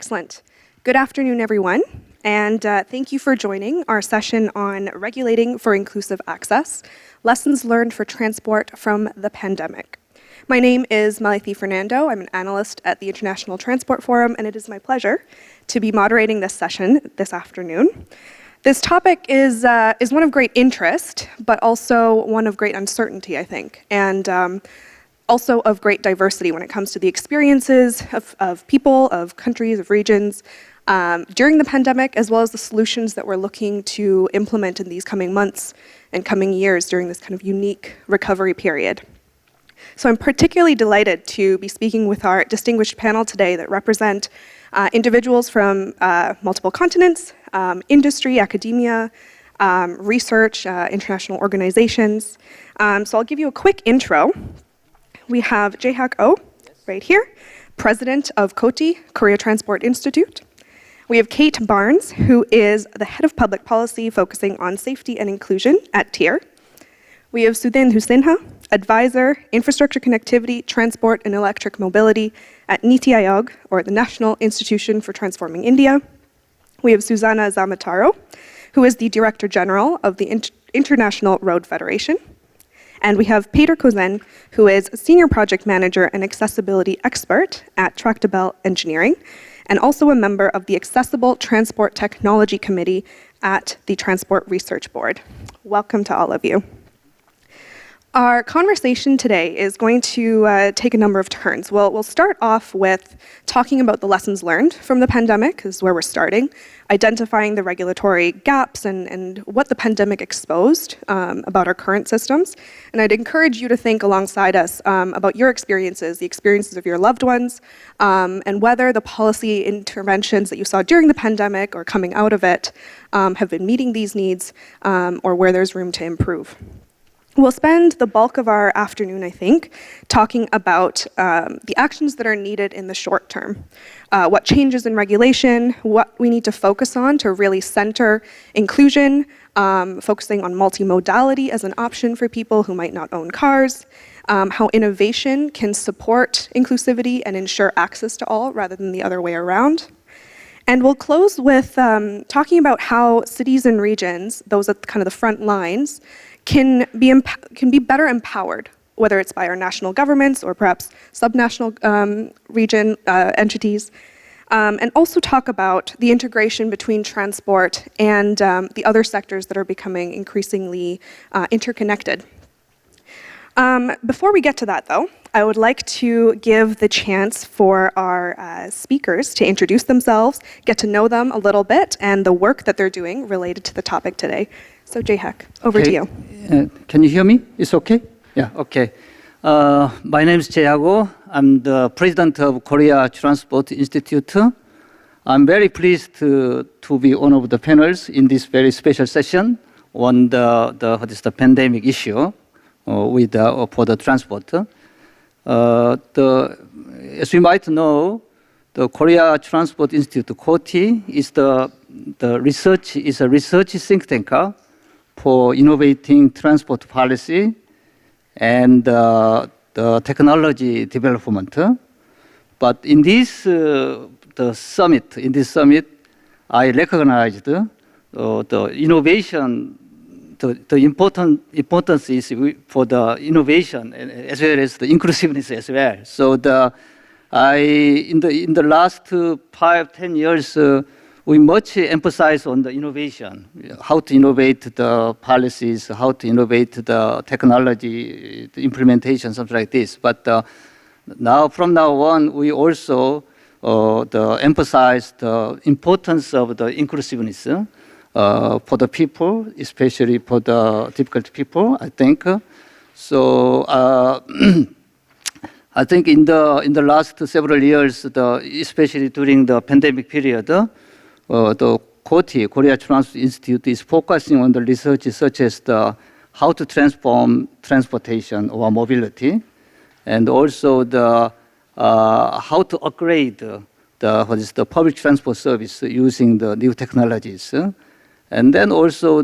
Excellent. Good afternoon, everyone, and thank you for joining our session on Regulating for Inclusive Access, Lessons Learned for Transport from the Pandemic. My name is Malathi Fernando. I'm an analyst at the International Transport Forum, and it is my pleasure to be moderating this session this afternoon. This topic is one of great interest, but also one of great uncertainty, I think, and also of great diversity when it comes to the experiences of people, of countries, of regions during the pandemic, as well as the solutions that we're looking to implement in these coming months and coming years during this kind of unique recovery period. So I'm particularly delighted to be speaking with our distinguished panel today that represent individuals from multiple continents, industry, academia, research, international organizations. So I'll give you a quick intro. We have Jae-Hak Oh, right here, president of KOTI, Korea Transport Institute. We have Kate Barnes, who is the head of public policy focusing on safety and inclusion at TIER. We have Sudhin Husinha, advisor, infrastructure connectivity, transport and electric mobility at NITI Aayog, or the National Institution for Transforming India. We have Susanna Zamataro, who is the director general of the International Road Federation. And we have Peter Kozen, who is senior project manager and accessibility expert at Tractable Engineering, and also a member of the Accessible Transport Technology Committee at the Transport Research Board. Welcome to all of you. Our conversation today is going to take a number of turns. We'll start off with talking about the lessons learned from the pandemic, is where we're starting, identifying the regulatory gaps and what the pandemic exposed about our current systems. And I'd encourage you to think alongside us about your experiences, the experiences of your loved ones, and whether the policy interventions that you saw during the pandemic or coming out of it have been meeting these needs or where there's room to improve. We'll spend the bulk of our afternoon, I think, talking about the actions that are needed in the short term, what changes in regulation, what we need to focus on to really center inclusion, focusing on multimodality as an option for people who might not own cars, how innovation can support inclusivity and ensure access to all rather than the other way around. And we'll close with talking about how cities and regions, those at kind of the front lines, can be better empowered, whether it's by our national governments or perhaps subnational region entities, and also talk about the integration between transport and the other sectors that are becoming increasingly interconnected. Before we get to that, though, I would like to give the chance for our speakers to introduce themselves, get to know them a little bit, and the work that they're doing related to the topic today. So Jae-Hak, over to you. Can you hear me? It's okay? Yeah, okay. My name is Jae-Hak Oh. I'm the president of Korea Transport Institute. I'm very pleased to be one of the panels in this very special session on the pandemic issue for the transport. As you might know, the Korea Transport Institute, KOTI, is a research think tank for innovating transport policy and the technology development. But in this summit, I recognized the innovation, the importance is for the innovation as well as the inclusiveness as well. So in the last 5-10 years, we much emphasize on the innovation, how to innovate the policies, how to innovate the technology, the implementation, something like this. But from now on, we also emphasize the importance of the inclusiveness for the people, especially for the difficult people, I think. So I think in the last several years, especially during the pandemic period, the KOTI, Korea Transport Institute, is focusing on the research such as how to transform transportation or mobility, and also how to upgrade the public transport service using the new technologies, and then also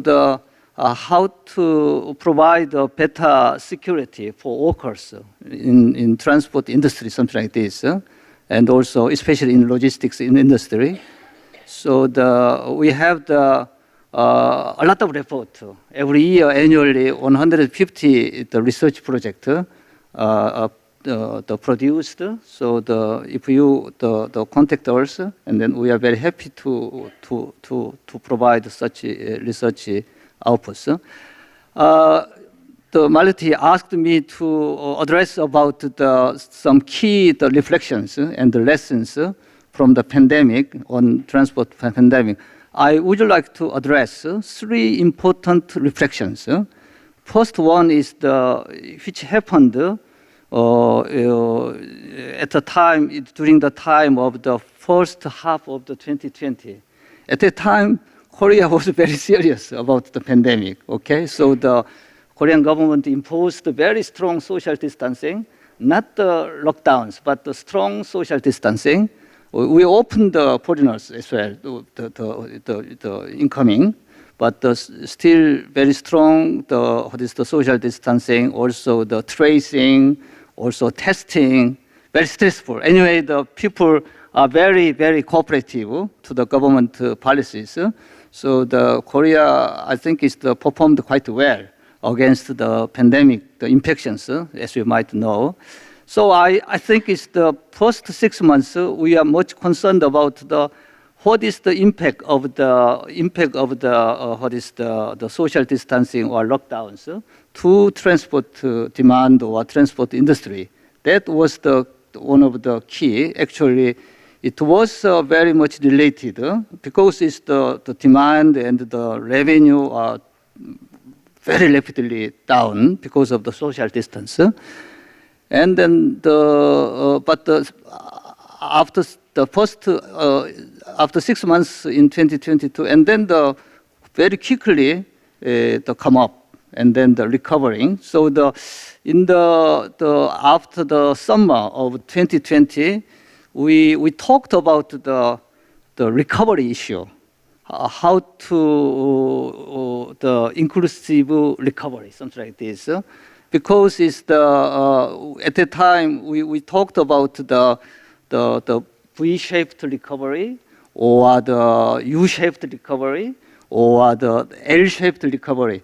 how to provide better security for workers in transport industry, something like this. and also especially in logistics in industry. So we have a lot of report every year, annually 150 the research project the produced. So if you the contact us, and then we are very happy to provide such research outputs. The Malati asked me to address about some key reflections and the lessons from the pandemic on transport pandemic. I would like to address three important reflections. First one is which happened at the time, during the time of the first half of the 2020. At that time, Korea was very serious about the pandemic, okay? So the Korean government imposed very strong social distancing, not the lockdowns, but the strong social distancing. We opened the foreigners as well, the incoming, but still very strong, the social distancing, also the tracing, also testing, very stressful. Anyway, the people are very, very cooperative to the government policies. So the Korea, I think, is performed quite well against the pandemic, the infections, as you might know. So I think it's the first 6 months we are much concerned about what is the impact of the social distancing or lockdowns to transport demand or transport industry. That was one of the key. Actually, it was very much related because it's the demand and the revenue are very rapidly down because of the social distance. And then after 6 months in 2022, and then very quickly come up, and then the recovering. So after the summer of 2020, we talked about the recovery issue, how to the inclusive recovery, something like this. Because it's at the time we talked about the V-shaped recovery, or the U-shaped recovery, or the L-shaped recovery.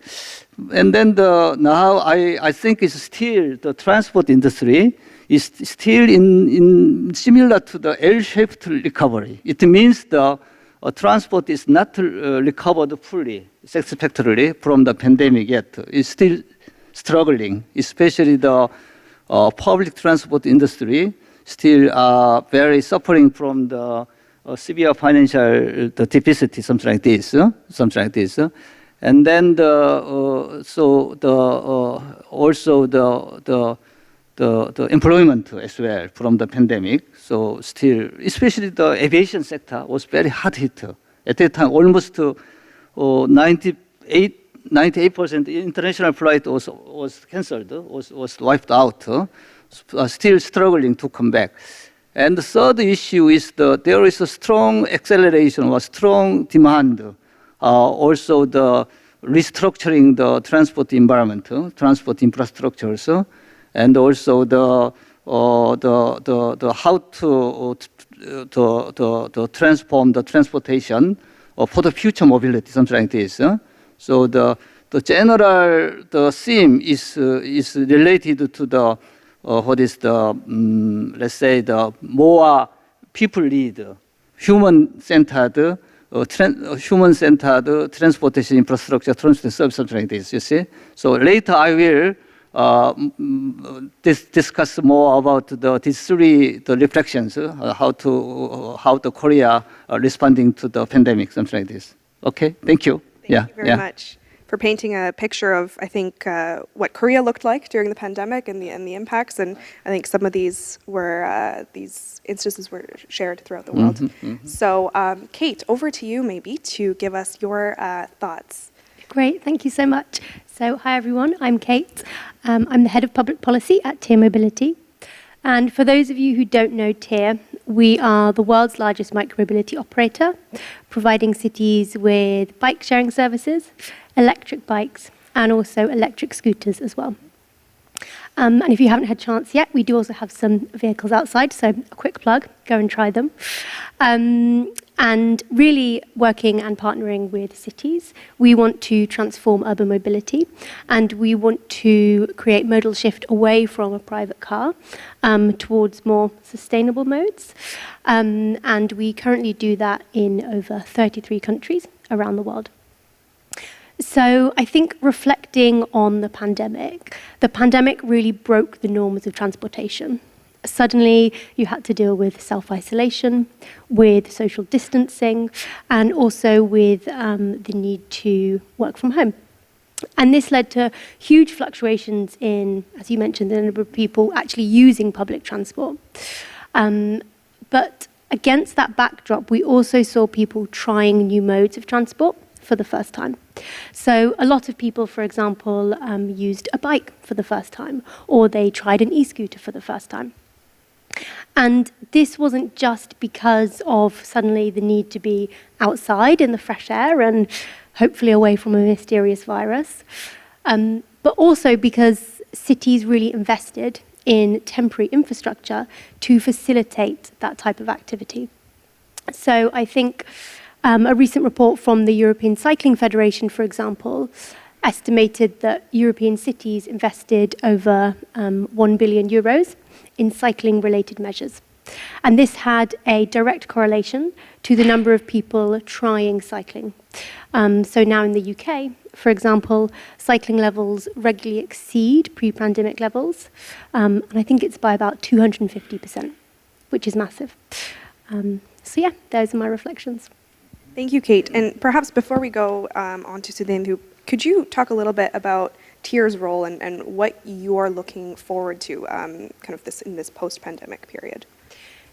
And then now I think it's still the transport industry is still in similar to the L-shaped recovery. It means the transport is not recovered fully, satisfactorily from the pandemic yet. It's still struggling, especially the public transport industry still very suffering from the severe financial deficit, something like this. And then also the employment as well from the pandemic. So still, especially the aviation sector was very hard hit at that time. Almost 98% international flight was cancelled, was wiped out. Still struggling to come back. And the third issue is there is a strong acceleration or strong demand. Also the restructuring the transport environment, transport infrastructures, and also the how to transform the transportation for the future mobility, something like this. So the general theme is related to what is let's say the more people lead, human-centered transportation infrastructure, transportation service, something like this. You see. So later I will discuss more about these three reflections, how the Korea responding to the pandemic, something like this. Okay. Thank you. Thank you very much for painting a picture of, I think, what Korea looked like during the pandemic and the impacts. And I think some of these instances were shared throughout the world. So, Kate, over to you maybe to give us your thoughts. Great, thank you so much. So, hi everyone, I'm Kate. I'm the head of public policy at TIER Mobility. And for those of you who don't know TIER, we are the world's largest micromobility operator, providing cities with bike sharing services, electric bikes, and also electric scooters as well. And if you haven't had a chance yet, we do also have some vehicles outside, so a quick plug, go and try them. And really working and partnering with cities, we want to transform urban mobility, and we want to create modal shift away from a private car towards more sustainable modes. And we currently do that in over 33 countries around the world. So I think reflecting on the pandemic really broke the norms of transportation. Suddenly, you had to deal with self-isolation, with social distancing, and also with the need to work from home. And this led to huge fluctuations in, as you mentioned, the number of people actually using public transport. But against that backdrop, we also saw people trying new modes of transport for the first time. So a lot of people, for example, used a bike for the first time, or they tried an e-scooter for the first time. And this wasn't just because of suddenly the need to be outside in the fresh air and hopefully away from a mysterious virus, but also because cities really invested in temporary infrastructure to facilitate that type of activity. So I think a recent report from the European Cycling Federation, for example, estimated that European cities invested over 1 billion euros in cycling-related measures. And this had a direct correlation to the number of people trying cycling. So now in the UK, for example, cycling levels regularly exceed pre-pandemic levels. And I think it's by about 250%, which is massive. So yeah, those are my reflections. Thank you, Kate. And perhaps before we go on to Sudhendu, could you talk a little bit about TIER's role and what you are looking forward to in this post-pandemic period?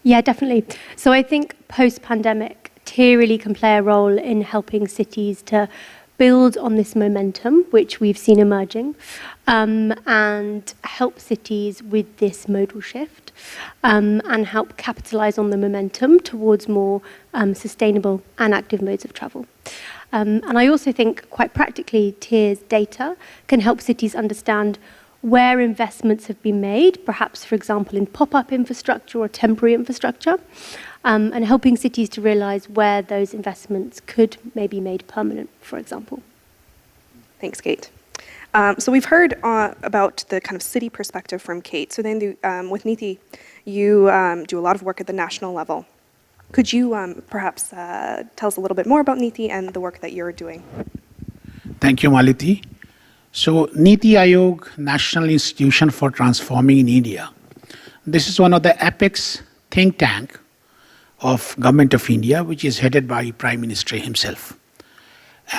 Yeah, definitely. So I think post-pandemic, TIER really can play a role in helping cities to build on this momentum, which we've seen emerging, and help cities with this modal shift, and help capitalize on the momentum towards more sustainable and active modes of travel. And I also think, quite practically, TIER's data can help cities understand where investments have been made, perhaps, for example, in pop-up infrastructure or temporary infrastructure, and helping cities to realize where those investments could maybe be made permanent, for example. Thanks, Kate. So we've heard about the kind of city perspective from Kate. So then with Niti, you do a lot of work at the national level. Could you perhaps tell us a little bit more about Niti and the work that you're doing? Thank you, Maliti. So Niti Aayog, National Institution for Transforming in India. This is one of the apex think tank of Government of India, which is headed by Prime Minister himself.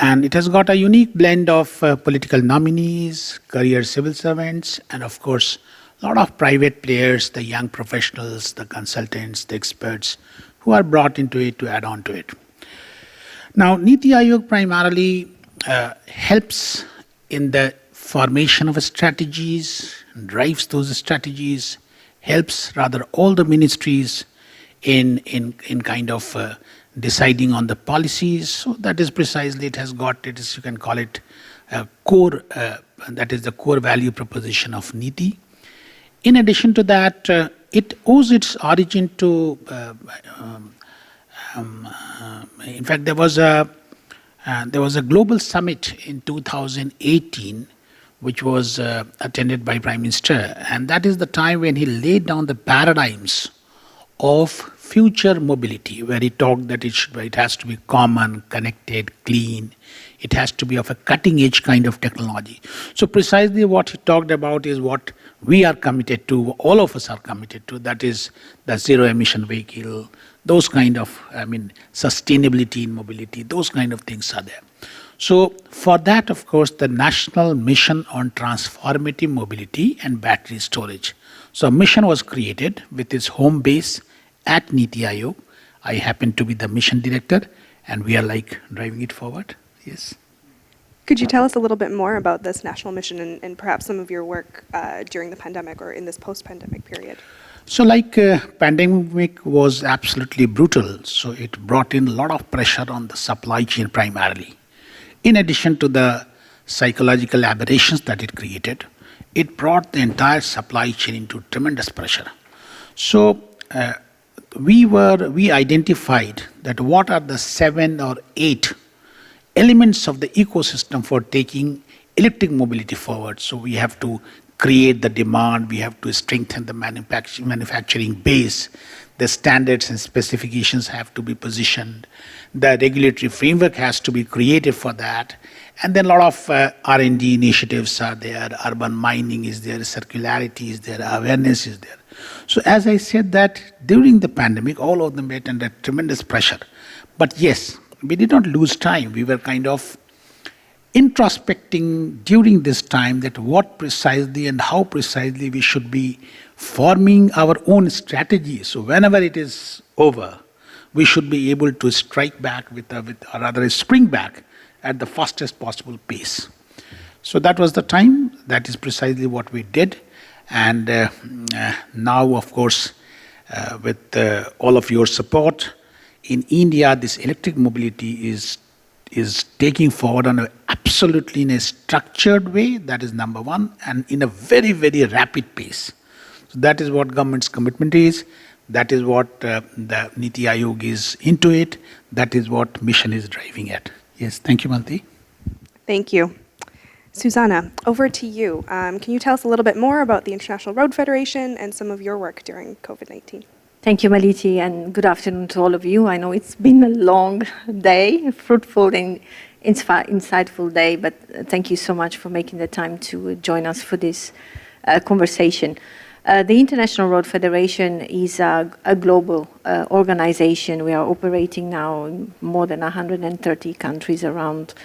And it has got a unique blend of political nominees, career civil servants, and of course, a lot of private players, the young professionals, the consultants, the experts, who are brought into it to add on to it. Now, Niti Aayog primarily helps in the formation of strategies, drives those strategies, helps rather all the ministries in kind of deciding on the policies. So that is precisely, it has got, it is, you can call it core, that is the core value proposition of Niti. In addition to that, it owes its origin to, in fact, there was a global summit in 2018, which was attended by Prime Minister, and that is the time when he laid down the paradigms of future mobility, where he talked that it has to be common, connected, clean. It has to be of a cutting-edge kind of technology. So precisely what he talked about is what we are committed to, all of us are committed to, that is the zero-emission vehicle, those kind of, sustainability in mobility, those kind of things are there. So for that, of course, the National Mission on Transformative Mobility and Battery Storage. So a mission was created with its home base at Niti Aayog. I happen to be the mission director, and we are driving it forward. Yes. Could you tell us a little bit more about this national mission and perhaps some of your work during the pandemic or in this post-pandemic period? So pandemic was absolutely brutal. So it brought in a lot of pressure on the supply chain primarily. In addition to the psychological aberrations that it created, it brought the entire supply chain into tremendous pressure. So we identified that what are the 7 or 8 elements of the ecosystem for taking electric mobility forward. So we have to create the demand, we have to strengthen the manufacturing base, the standards and specifications have to be positioned, the regulatory framework has to be created for that, and then a lot of R&D initiatives are there, urban mining is there, circularity is there, awareness is there. So as I said that during the pandemic, all of them were under tremendous pressure. But yes, we did not lose time. We were kind of introspecting during this time that what precisely and how precisely we should be forming our own strategy. So whenever it is over, we should be able to strike back or rather spring back at the fastest possible pace. So that was the time. That is precisely what we did. And now, of course, with all of your support, in India, this electric mobility is taking forward on absolutely in a structured way, that is number one, and in a very, very rapid pace. So that is what government's commitment is. That is what the Niti Aayog is into it. That is what mission is driving at. Yes, thank you, Malti. Thank you. Susanna, over to you. Can you tell us a little bit more about the International Road Federation and some of your work during COVID-19? Thank you, Maliti, and good afternoon to all of you. I know it's been a long day, fruitful and insightful day, but thank you so much for making the time to join us for this conversation. The International Road Federation is a global organization. We are operating now in more than 130 countries around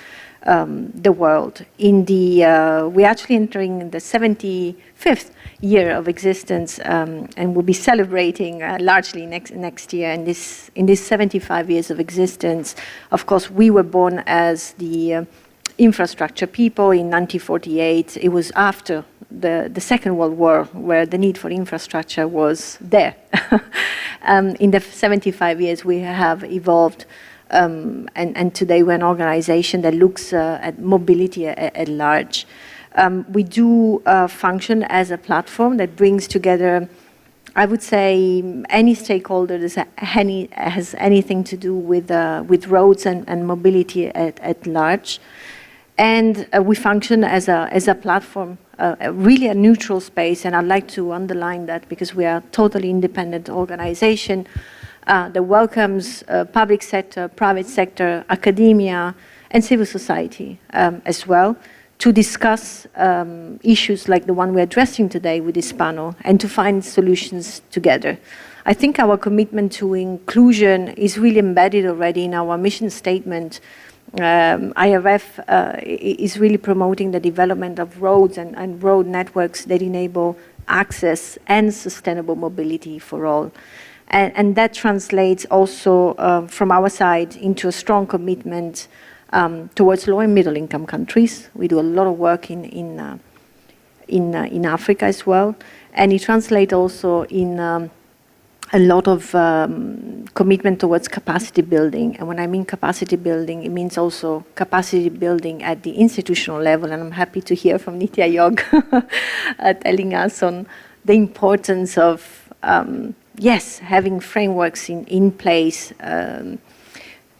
the world. We're actually entering the 75th year of existence, and we'll be celebrating largely next year. In this 75 years of existence, of course, we were born as the infrastructure people in 1948. It was after the Second World War where the need for infrastructure was there. In the 75 years, we have evolved. And today we're an organization that looks at mobility at large. We do function as a platform that brings together, I would say, any stakeholder that has anything to do with roads and mobility at large. And we function as a platform, really a neutral space, and I'd like to underline that because we are a totally independent organization that welcomes public sector, private sector, academia, and civil society as well to discuss issues like the one we're addressing today with this panel and to find solutions together. I think our commitment to inclusion is really embedded already in our mission statement. IRF is really promoting the development of roads and road networks that enable access and sustainable mobility for all. And that translates also from our side into a strong commitment towards low and middle income countries. We do a lot of work in Africa as well. And it translates also in a lot of commitment towards capacity building. And when I mean capacity building, it means also capacity building at the institutional level. And I'm happy to hear from Niti Aayog telling us on the importance of yes, having frameworks in place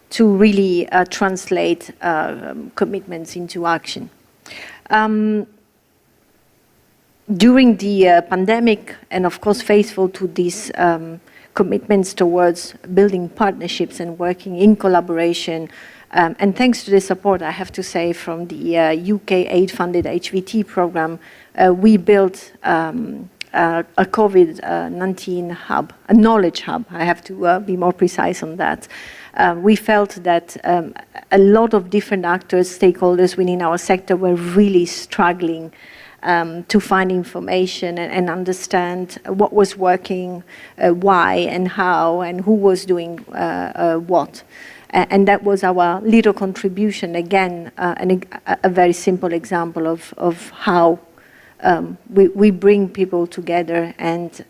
to really translate commitments into action. During the pandemic, and of course faithful to these commitments towards building partnerships and working in collaboration, and thanks to the support, I have to say, from the UK aid-funded HVT program, we built a COVID-19 hub, a knowledge hub. I have to be more precise on that. We felt that a lot of different actors, stakeholders within our sector were really struggling to find information and understand what was working, why and how, and who was doing what. And that was our little contribution, again, a very simple example of how we bring people together and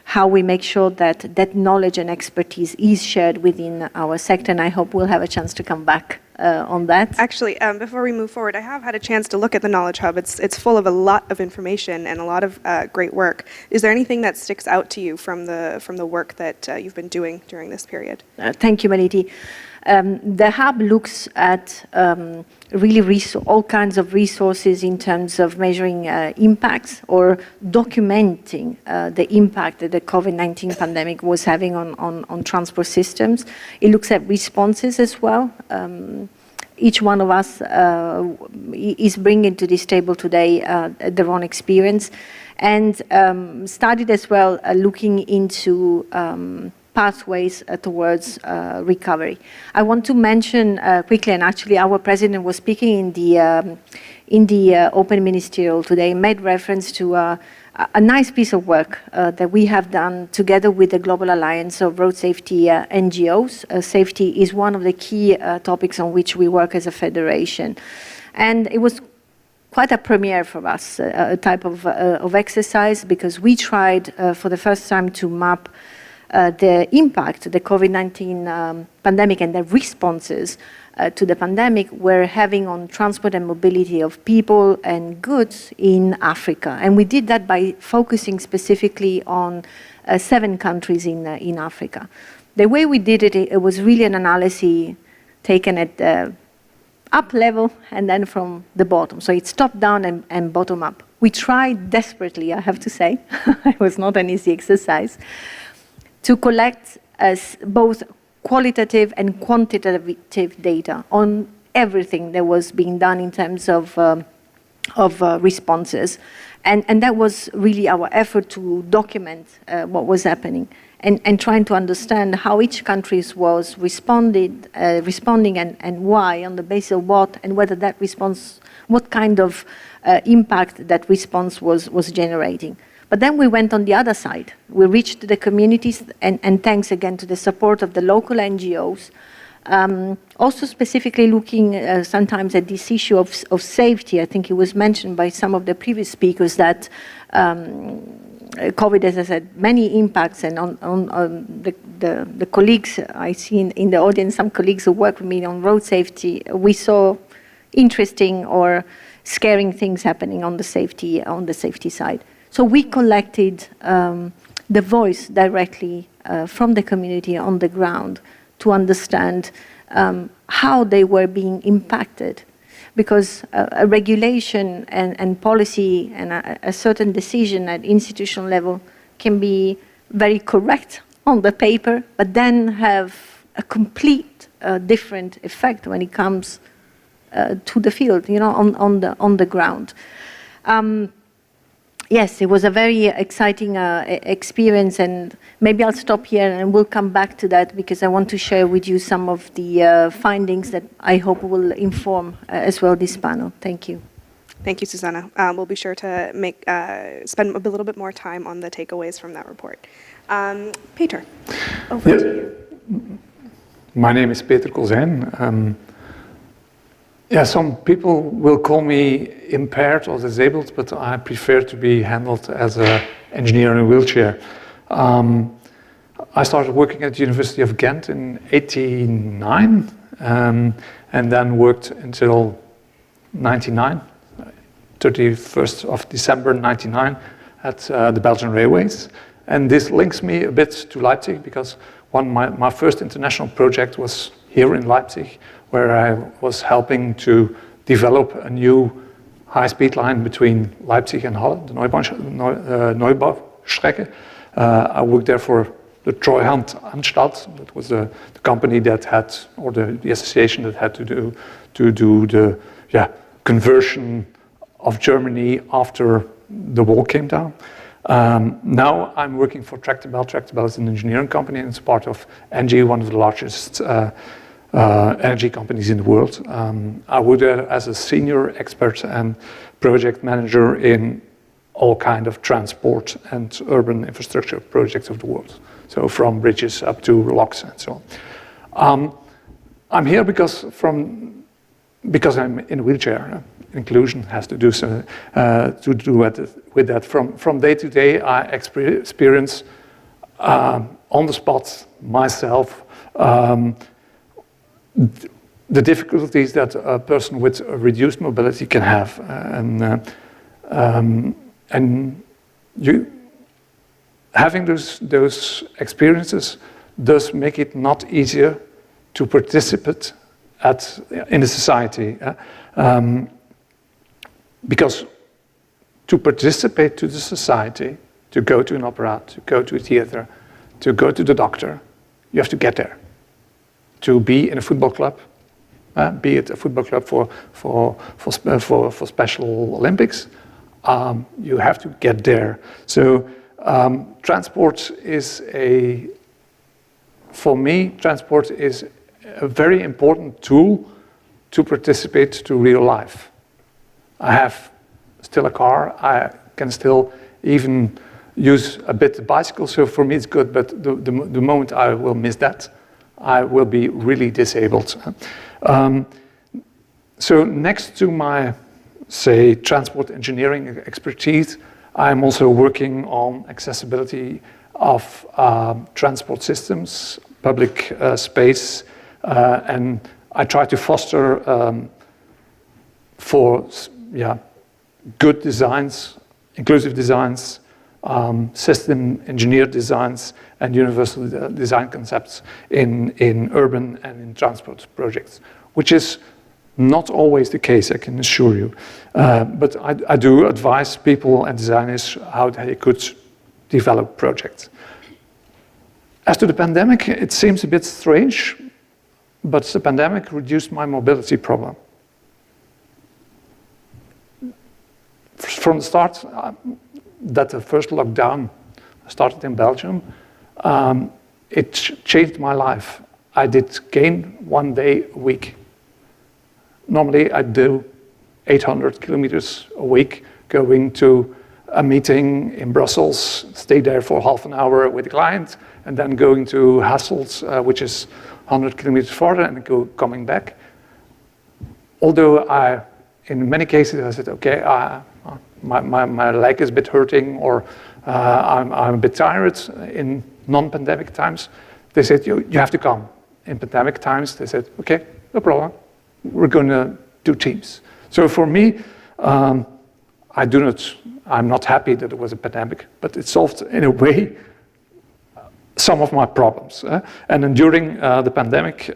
how we make sure that that knowledge and expertise is shared within our sector, and I hope we'll have a chance to come back on that. Actually, before we move forward, I have had a chance to look at the Knowledge Hub. It's full of a lot of information and a lot of great work. Is there anything that sticks out to you from the work that you've been doing during this period? Thank you, Maliti. The hub looks at really all kinds of resources in terms of measuring impacts or documenting the impact that the COVID-19 pandemic was having on transport systems. It looks at responses as well. Each one of us is bringing to this table today their own experience, and started as well looking into pathways towards recovery. I want to mention quickly, and actually our president was speaking in the open ministerial today, made reference to a nice piece of work that we have done together with the Global Alliance of Road Safety NGOs. Safety is one of the key topics on which we work as a federation. And it was quite a premiere for us, a type of exercise, because we tried for the first time to map the impact the COVID-19 pandemic and the responses to the pandemic were having on transport and mobility of people and goods in Africa. And we did that by focusing specifically on 7 countries in Africa. The way we did it, it was really an analysis taken at the up level and then from the bottom. So it's top down and bottom up. We tried desperately, I have to say, it was not an easy exercise, to collect both qualitative and quantitative data on everything that was being done in terms of responses. And that was really our effort to document what was happening and trying to understand how each country was responding and why, on the basis of what, and whether that response, what kind of impact that response was generating. But then we went on the other side. We reached the communities, and thanks again to the support of the local NGOs, also specifically looking sometimes at this issue of safety. I think it was mentioned by some of the previous speakers that COVID, as I said, many impacts, and on the colleagues I see in the audience, some colleagues who work with me on road safety, we saw interesting or scaring things happening on the safety side. So we collected the voice directly from the community on the ground to understand how they were being impacted. Because a regulation and policy and a certain decision at institutional level can be very correct on the paper, but then have a complete different effect when it comes to the field, on the ground. Yes, it was a very exciting experience, and maybe I'll stop here and we'll come back to that because I want to share with you some of the findings that I hope will inform as well this panel. Thank you. Thank you, Susanna. We'll be sure to spend a little bit more time on the takeaways from that report. Peter, over to you. My name is Peter Kozijn. Some people will call me impaired or disabled, but I prefer to be handled as an engineer in a wheelchair. I started working at the University of Ghent in '89, and then worked until 31st of December 99 at the Belgian Railways. And this links me a bit to Leipzig because my first international project was here in Leipzig, where I was helping to develop a new high-speed line between Leipzig and Halle, the Neubaustrecke. I worked there for the Treuhand Anstalt. That was the company that had, or the association that had to do the conversion of Germany after the wall came down. Now I'm working for Tractebel. Tractebel is an engineering company, and it's part of ENGIE, one of the largest energy companies in the world. I work there as a senior expert and project manager in all kind of transport and urban infrastructure projects of the world. So from bridges up to locks and so on. I'm here because I'm in a wheelchair. Inclusion has to do with that. From day to day, I experience on the spot myself the difficulties that a person with a reduced mobility can have, and you having those experiences does make it not easier to participate in the society, because to participate to the society, to go to an opera, to go to a theater, to go to the doctor, you have to get there. To be in a football club, be it a football club for Special Olympics, you have to get there. So transport is for me, transport is a very important tool to participate to real life. I have still a car, I can still even use a bit the bicycle, so for me it's good, but the moment I will miss that, I will be really disabled. So next to my, say, transport engineering expertise, I'm also working on accessibility of transport systems, public space, and I try to foster for good designs, inclusive designs, system engineered designs, and universal design concepts in urban and in transport projects, which is not always the case, I can assure you. But I do advise people and designers how they could develop projects. As to the pandemic, it seems a bit strange, but the pandemic reduced my mobility problem. From the start, that the first lockdown started in Belgium, it changed my life. I did gain 1 day a week. Normally I do 800 kilometers a week, going to a meeting in Brussels, stay there for half an hour with a client, and then going to Hasselt, which is 100 kilometers farther, and coming back. Although in many cases I said, okay, my leg is a bit hurting, or I'm a bit tired in non-pandemic times, they said, you have to come. In pandemic times, they said, okay, no problem, we're going to do teams. So for me, I'm not happy that it was a pandemic, but it solved, in a way, some of my problems. And then during the pandemic,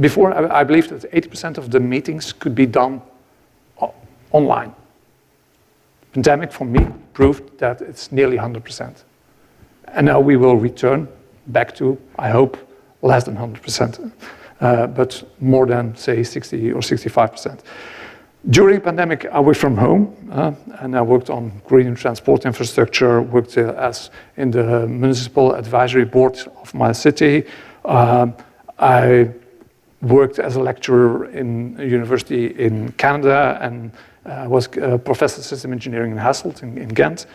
before I believed that 80% of the meetings could be done online. Pandemic for me proved that it's nearly 100%. And now we will return back to, I hope, less than 100%, but more than, say, 60 or 65%. During the pandemic, I worked from home, and I worked on green transport infrastructure, worked in the municipal advisory board of my city. I worked as a lecturer in a university in Canada, and was a professor of system engineering in Hasselt in Ghent.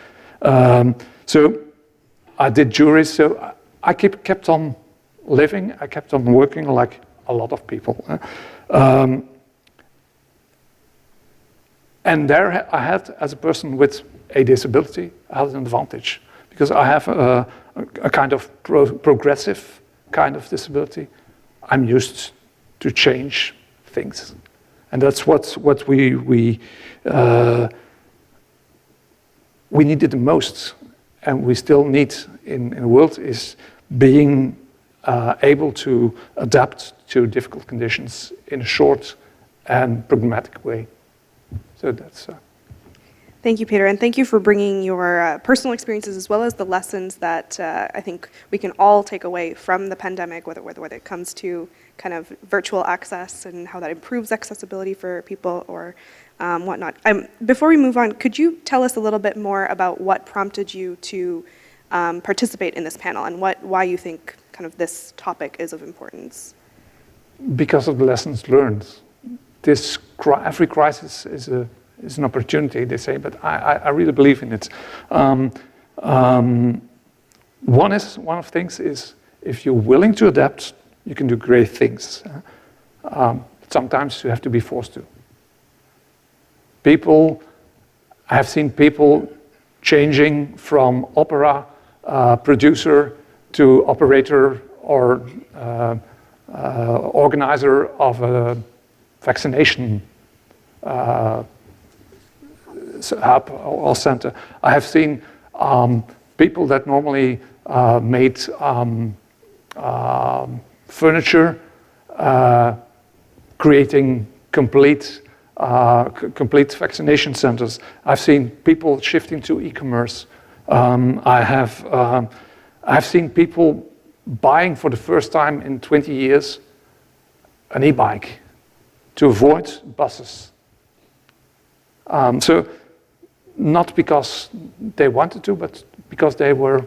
So I did juries, so I kept on living, I kept on working like a lot of people. And there I had, as a person with a disability, I had an advantage, because I have a kind of progressive kind of disability. I'm used to change things. And that's what we needed the most, and we still need in the world, is being able to adapt to difficult conditions in a short and pragmatic way. So that's. Thank you, Peter, and thank you for bringing your personal experiences as well as the lessons that I think we can all take away from the pandemic, whether it comes to kind of virtual access and how that improves accessibility for people or whatnot. Before we move on, could you tell us a little bit more about what prompted you to participate in this panel and why you think kind of this topic is of importance? Because of the lessons learned. Every crisis is an opportunity, they say, but I really believe in it. One of the things is, if you're willing to adapt, you can do great things. Sometimes you have to be forced to. I have seen people changing from opera producer to operator or organizer of a vaccination hub or center. I have seen people that normally made furniture, creating complete vaccination centers. I've seen people shifting to e-commerce. I have seen people buying for the first time in 20 years an e-bike to avoid buses. So not because they wanted to, but because they were,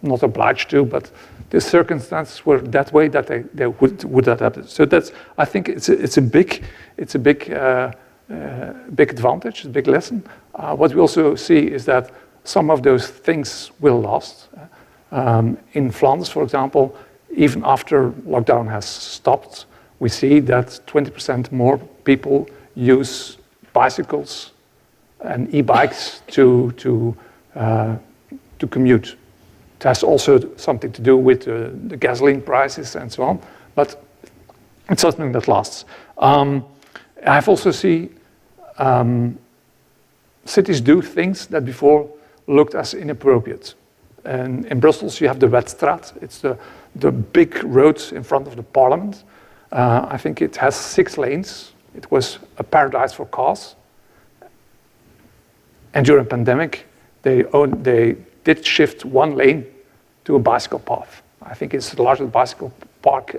not obliged to, but the circumstances were that way that they would adapt it. So that's, I think it's a big advantage, a big lesson. What we also see is that some of those things will last. In Flanders, for example, even after lockdown has stopped, we see that 20% more people use bicycles and e-bikes to commute. It has also something to do with the gasoline prices and so on, but it's something that lasts. I've also seen cities do things that before looked as inappropriate. And in Brussels, you have the Wetstraat. It's the big road in front of the parliament. I think it has 6 lanes. It was a paradise for cars. And during the pandemic, they did shift 1 lane to a bicycle path. I think it's the largest bicycle path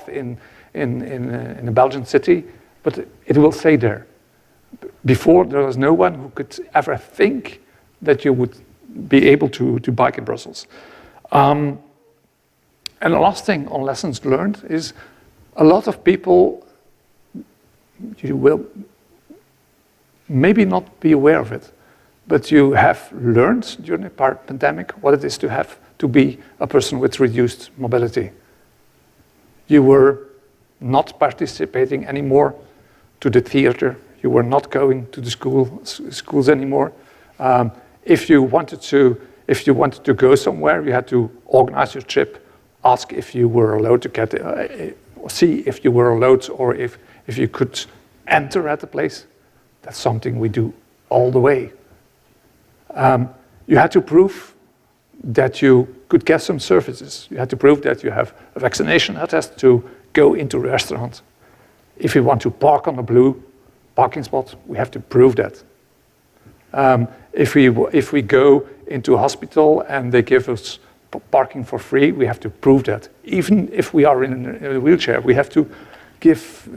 in a Belgian city, but it will stay there. Before, there was no one who could ever think that you would be able to bike in Brussels. And the last thing on lessons learned is a lot of people, you will maybe not be aware of it, but you have learned during the pandemic what it is to be a person with reduced mobility. You were not participating anymore to the theater. You were not going to the schools anymore. If you wanted to go somewhere, you had to organize your trip, ask if you were allowed to get, see if you were allowed, or if you could enter at the place. That's something we do all the way. You had to prove that you could get some services. You had to prove that you have a vaccination attest to go into a restaurant. If you want to park on a blue parking spot, we have to prove that. If we go into a hospital and they give us parking for free, we have to prove that. Even if we are in a wheelchair, we have to give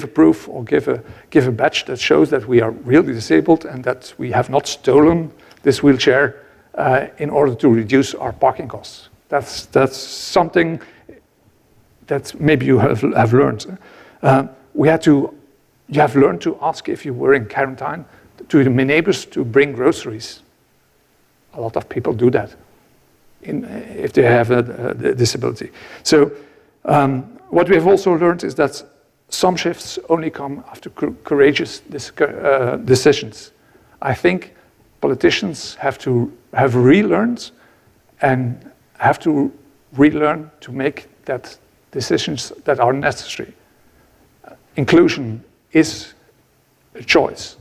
a proof or give a badge that shows that we are really disabled and that we have not stolen this wheelchair in order to reduce our parking costs. That's something that maybe you have learned. You have learned to ask if you were in quarantine to the neighbors to bring groceries. A lot of people do that if they have a disability. So what we have also learned is that some shifts only come after courageous decisions. I think politicians have relearned and have to relearn to make that decisions that are necessary. Inclusion is a choice.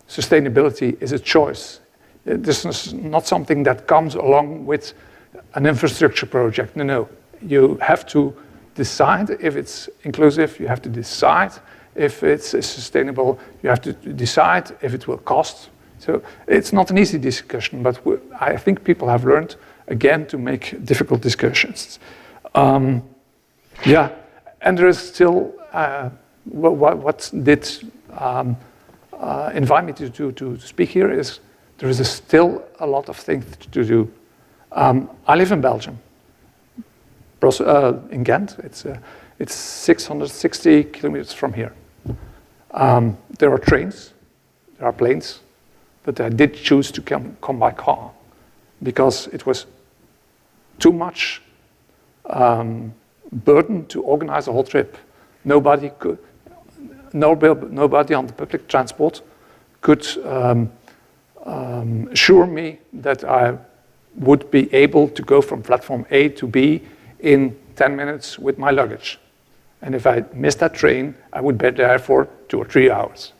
Sustainability is a choice. This is not something that comes along with an infrastructure project. No. You have to decide if it's inclusive. You have to decide if it's sustainable. You have to decide if it will cost. So it's not an easy discussion, but I think people have learned, again, to make difficult discussions. And there is still, what did invite me to speak here is there is still a lot of things to do. I live in Belgium, in Ghent. It's 660 kilometers from here. There are trains, there are planes, but I did choose to come by car because it was too much burden to organize a whole trip. Nobody on the public transport could assure me that I would be able to go from platform A to B in 10 minutes with my luggage. And if I missed that train, I would be there for 2 or 3 hours.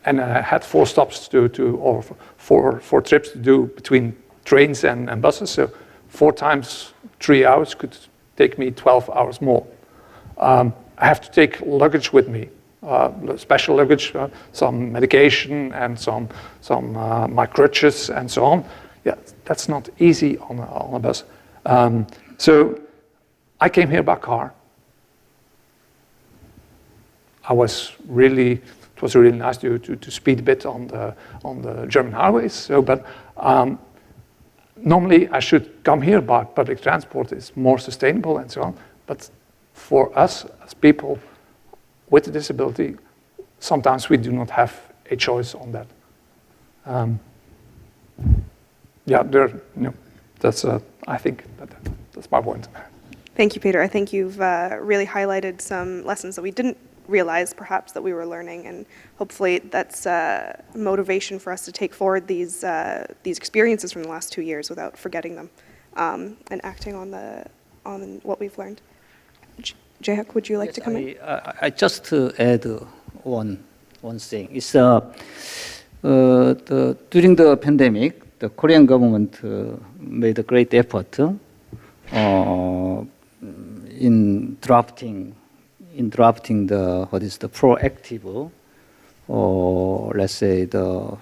And I had 4 stops or 4 trips to do between trains and buses. So 4 times 3 hours could take me 12 hours more. I have to take luggage with me, special luggage, some medication and some my crutches and so on. Yeah, that's not easy on a bus. So I came here by car. It was really nice to speed a bit on the German highways. So, but normally I should come here by public transport. It's more sustainable and so on. But for us as people with a disability, sometimes we do not have a choice on that. That's I think that's my point. Thank you, Peter. I think you've really highlighted some lessons that we didn't realize perhaps that we were learning, and hopefully that's motivation for us to take forward these experiences from the last 2 years without forgetting them, and acting on what we've learned. Jayhak, would you like to come in? I just to add one thing. It's during the pandemic, the Korean government made a great effort in drafting the proactive, or let's say the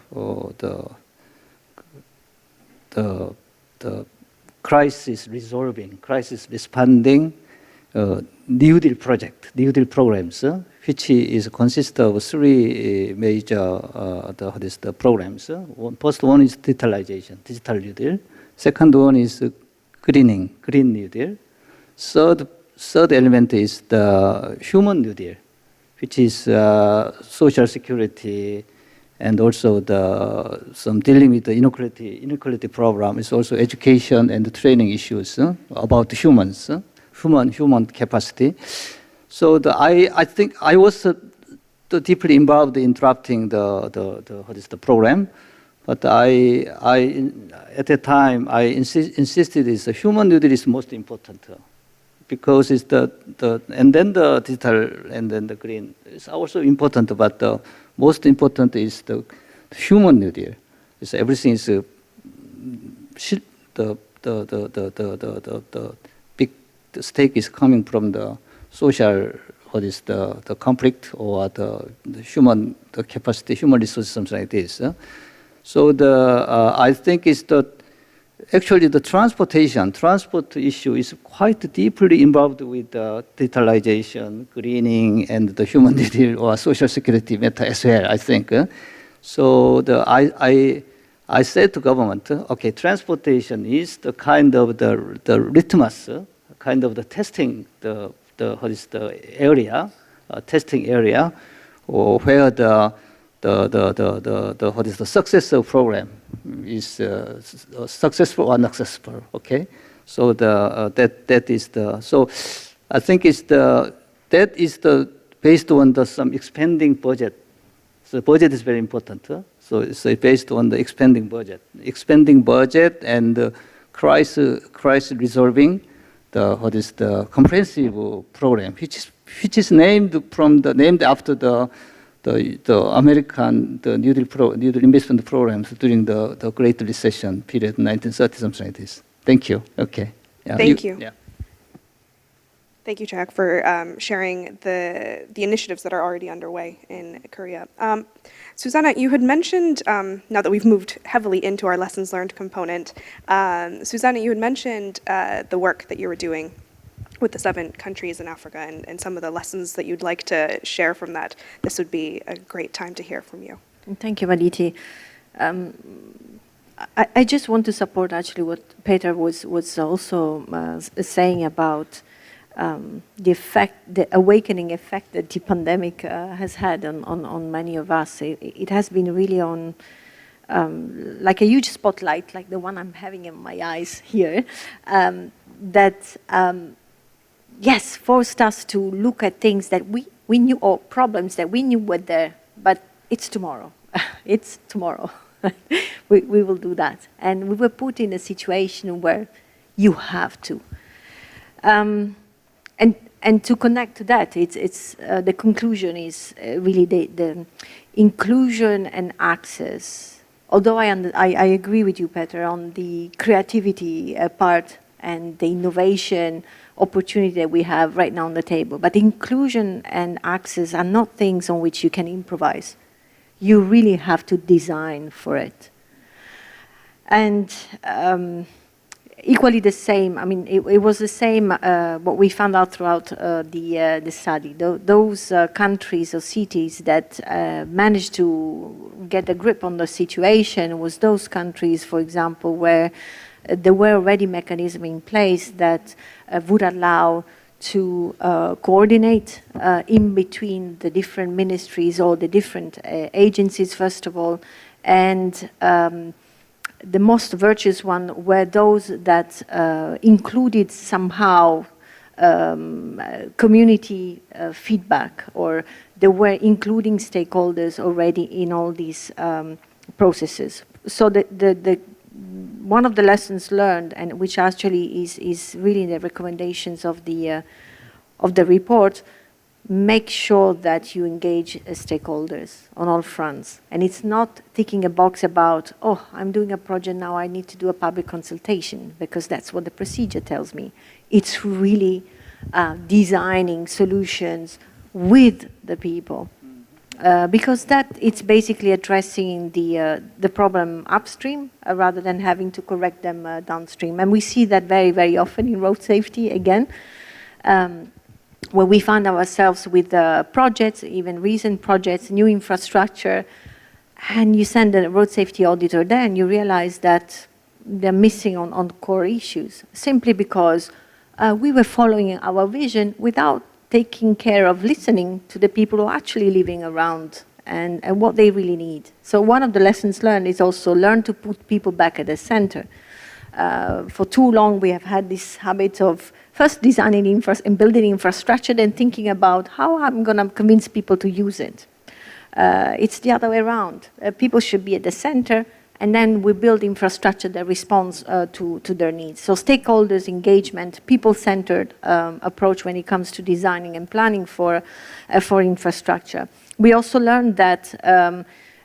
crisis responding New Deal project, New Deal programs, which consists of 3 major the programs. First one is digitalization, digital New Deal. Second one is Green New Deal. Third element is the human New Deal, which is social security, and also some dealing with the inequality problem. Is also education and training issues about humans, human capacity. So I think I was deeply involved in drafting the program, but I at the time I insisted is the human New Deal is most important. Because it's and then the digital and then the green is also important, but the most important is the human New Deal. It's everything is the big stake is coming from the social, the conflict or the human capacity, human resources, something like this. So I think it's actually, the transport issue is quite deeply involved with digitalization, greening, and the human Deal or social security matter as well, I think. So I said to government, okay, transportation is the kind of the litmus, kind of the testing, the area, testing area, or where the successful program is successful or unsuccessful. Okay, so that is so I think that is based on some expanding budget. So budget is very important. So it's based on the expanding budget and crisis resolving the comprehensive program, which is named after the American New Deal investment programs during the Great Recession period, 1930, something like this. Thank you. Okay. Yeah, Thank you. Yeah. Thank you, Jack, for sharing the initiatives that are already underway in Korea. Susanna, you had mentioned, now that we've moved heavily into our lessons learned component, Susanna, you had mentioned the work that you were doing with the 7 countries in Africa and some of the lessons that you'd like to share from that. This would be a great time to hear from you. Thank you, Maliti. I just want to support actually what Peter was also saying about the awakening effect that the pandemic has had on many of us. It has been really on like a huge spotlight, like the one I'm having in my eyes here, that yes, forced us to look at things that we knew, or problems that we knew were there, but it's tomorrow. It's tomorrow. we will do that. And we were put in a situation where you have to. And to connect to that, it's the conclusion is really the inclusion and access. Although I agree with you, Peter, on the creativity part and the innovation opportunity that we have right now on the table. But inclusion and access are not things on which you can improvise. You really have to design for it. And equally the same, I mean, it was the same, what we found out throughout the study. Those countries or cities that managed to get a grip on the situation was those countries, for example, where there were already mechanisms in place that would allow to coordinate in between the different ministries or the different agencies, first of all, and the most virtuous one were those that included somehow community feedback, or they were including stakeholders already in all these processes. So one of the lessons learned, and which actually is really the recommendations of the report, make sure that you engage stakeholders on all fronts. And it's not ticking a box about, oh, I'm doing a project now, I need to do a public consultation, because that's what the procedure tells me. It's really designing solutions with the people. Because that it's basically addressing the problem upstream rather than having to correct them downstream. And we see that very, very often in road safety, again, where we find ourselves with projects, even recent projects, new infrastructure, and you send a road safety auditor there and you realize that they're missing on core issues, simply because we were following our vision without taking care of listening to the people who are actually living around and what they really need. So one of the lessons learned is also learn to put people back at the center. For too long, we have had this habit of first designing and building infrastructure, then thinking about how I'm going to convince people to use it. It's the other way around. People should be at the center, and then we build infrastructure that responds to their needs. So stakeholders, engagement, people-centered approach when it comes to designing and planning for infrastructure. We also learned that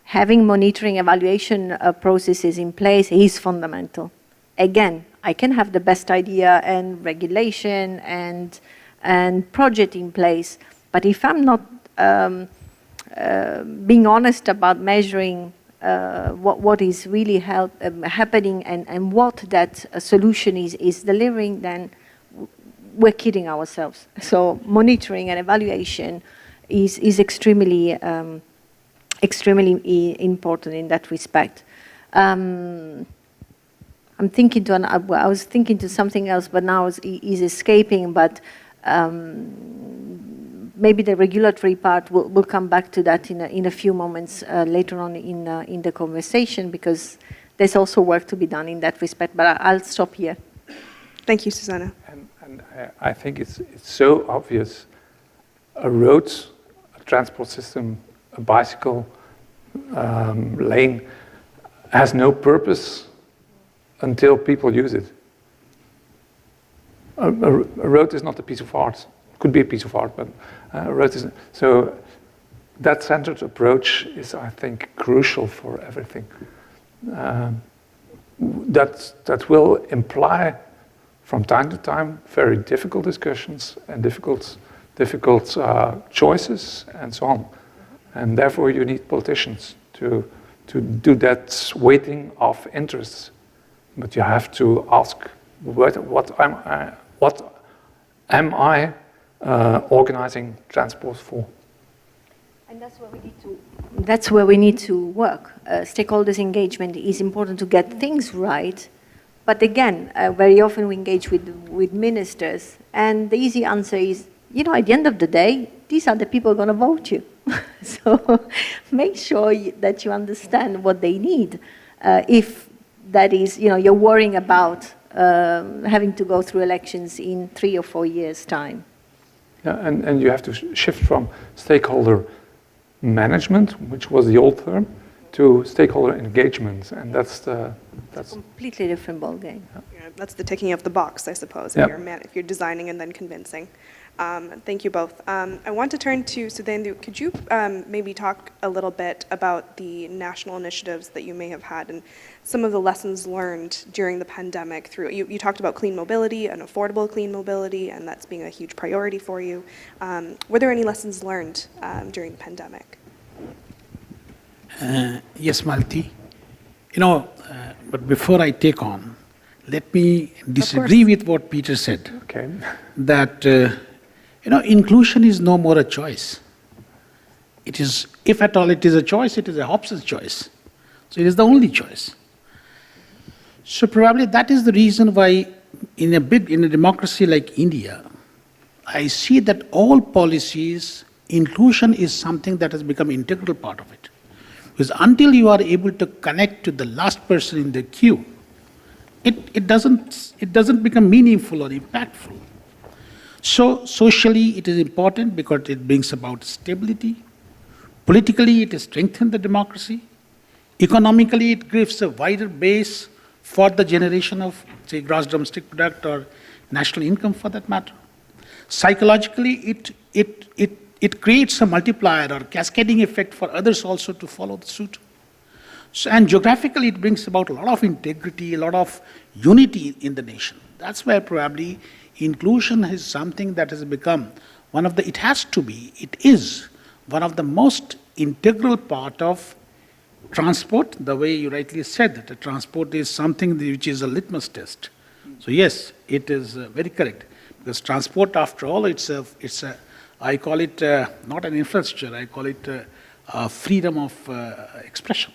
having monitoring evaluation processes in place is fundamental. Again, I can have the best idea and regulation and project in place, but if I'm not being honest about measuring what is really happening and what that solution is delivering, then we're kidding ourselves. So monitoring and evaluation is extremely important in that respect. I'm thinking I was thinking to something else, but now is escaping. But maybe the regulatory part will come back to that in a few moments later on in the conversation, because there's also work to be done in that respect. But I'll stop here. Thank you, Susanna. And I think it's so obvious. A road, a transport system, a bicycle lane has no purpose until people use it. A road is not a piece of art. Could be a piece of art, but a road isn't. So that centered approach is, I think, crucial for everything. That will imply, from time to time, very difficult discussions and difficult choices and so on. And therefore, you need politicians to do that weighting of interests. But you have to ask, what am I organizing transport for? And that's where we need to work. Stakeholders engagement is important to get things right. But again, very often we engage with ministers, and the easy answer is, at the end of the day, these are the people who are going to vote you. So make sure that you understand what they need. If that is, you're worrying about having to go through elections in 3 or 4 years' time. Yeah, and you have to shift from stakeholder management, which was the old term, to stakeholder engagement, and that's Completely different ballgame. Yeah, that's the ticking of the box, I suppose, Yeah. if you're designing and then convincing. Thank you both. I want to turn to Sudhendu. Could you maybe talk a little bit about the national initiatives that you may have had and some of the lessons learned during the pandemic through, you talked about clean mobility and affordable clean mobility, and that's being a huge priority for you. Were there any lessons learned during the pandemic? Yes, Malti. But before I take on, let me disagree with what Peter said. okay. That inclusion is no more a choice. It is, if at all it is a choice, it is a Hobbes' choice. So it is the only choice. So probably that is the reason why in a democracy like India, I see that all policies, inclusion is something that has become an integral part of it. Because until you are able to connect to the last person in the queue, it doesn't become meaningful or impactful. So socially it is important because it brings about stability. Politically it strengthens the democracy. Economically it gives a wider base for the generation of, say, gross domestic product or national income for that matter. Psychologically it creates a multiplier or cascading effect for others also to follow the suit. So, and geographically it brings about a lot of integrity, a lot of unity in the nation. That's where probably inclusion is something that has become it is one of the most integral part of transport, the way you rightly said that the transport is something which is a litmus test. So yes, it is very correct. Because transport, after all, I call it not an infrastructure, I call it freedom of expression.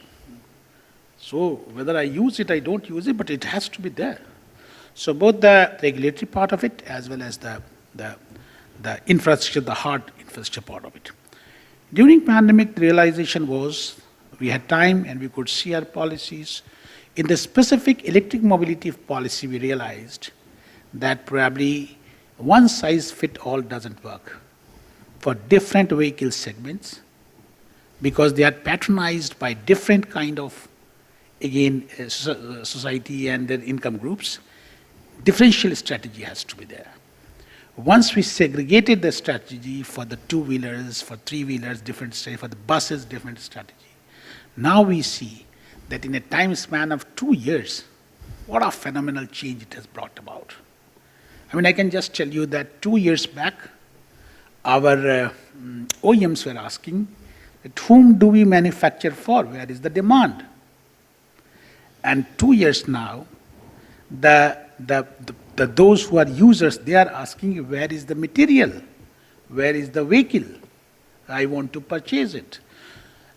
So whether I use it, I don't use it, but it has to be there. So both the regulatory part of it as well as the infrastructure, the hard infrastructure part of it. During pandemic, the realization was we had time and we could see our policies. In the specific electric mobility policy, we realized that probably one size fit all doesn't work for different vehicle segments because they are patronized by different kind of, again, society and their income groups. Differential strategy has to be there. Once we segregated the strategy for the two-wheelers, for three-wheelers, different strategy, for the buses, different strategy. Now we see that in a time span of 2 years, what a phenomenal change it has brought about. I mean, I can just tell you that 2 years back, our OEMs were asking, that whom do we manufacture for? Where is the demand? And 2 years now, those who are users, they are asking, where is the material? Where is the vehicle? I want to purchase it.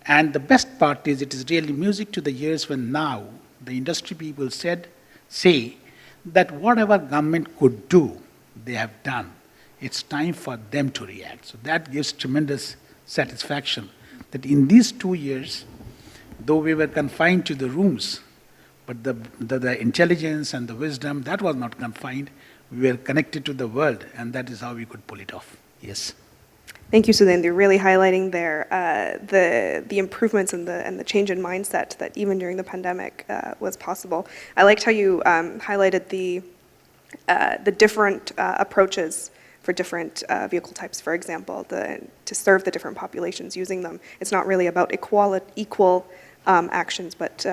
And the best part is, it is really music to the ears when now the industry people say that whatever government could do, they have done. It's time for them to react. So that gives tremendous satisfaction that in these 2 years, though we were confined to the rooms, but the intelligence and the wisdom, that was not confined. We were connected to the world, and that is how we could pull it off. Yes. Thank you, Sudhendu. Really highlighting there the improvements and the change in mindset that even during the pandemic was possible. I liked how you highlighted the different approaches for different vehicle types, for example, to serve the different populations using them. It's not really about equal actions, but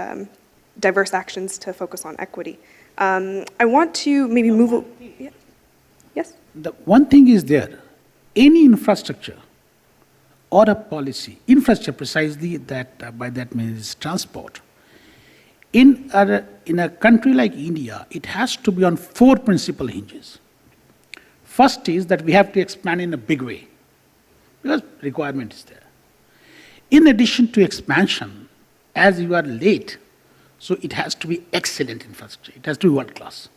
diverse actions to focus on equity. I want to maybe move. Yeah. Yes? The one thing is there. Any infrastructure or a policy, infrastructure precisely, that by that means transport. In a country like India, it has to be on 4 principal hinges. First is that we have to expand in a big way, because requirement is there. In addition to expansion, as you are late, so it has to be excellent infrastructure. It has to be world class.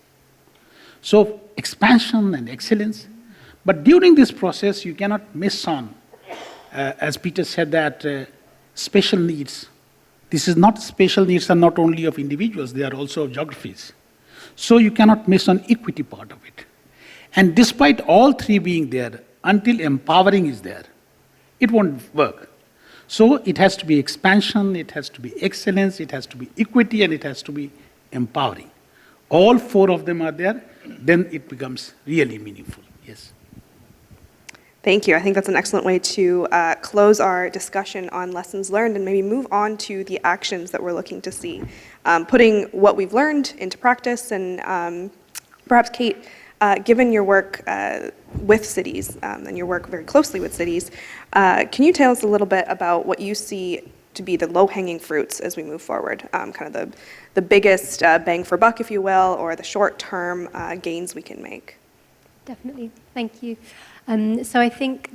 So expansion and excellence. But during this process, you cannot miss on, as Peter said, that special needs. This is not special needs are not only of individuals, they are also of geographies. So you cannot miss on equity part of it. And despite all 3 being there, until empowering is there, it won't work. So it has to be expansion, it has to be excellence, it has to be equity, and it has to be empowering. All four of them are there, then it becomes really meaningful. Yes. Thank you. I think that's an excellent way to close our discussion on lessons learned and maybe move on to the actions that we're looking to see. Putting what we've learned into practice, and perhaps Kate, given your work with cities and your work very closely with cities, can you tell us a little bit about what you see to be the low-hanging fruits as we move forward, kind of the biggest bang for buck, if you will, or the short-term gains we can make? Definitely. Thank you. So I think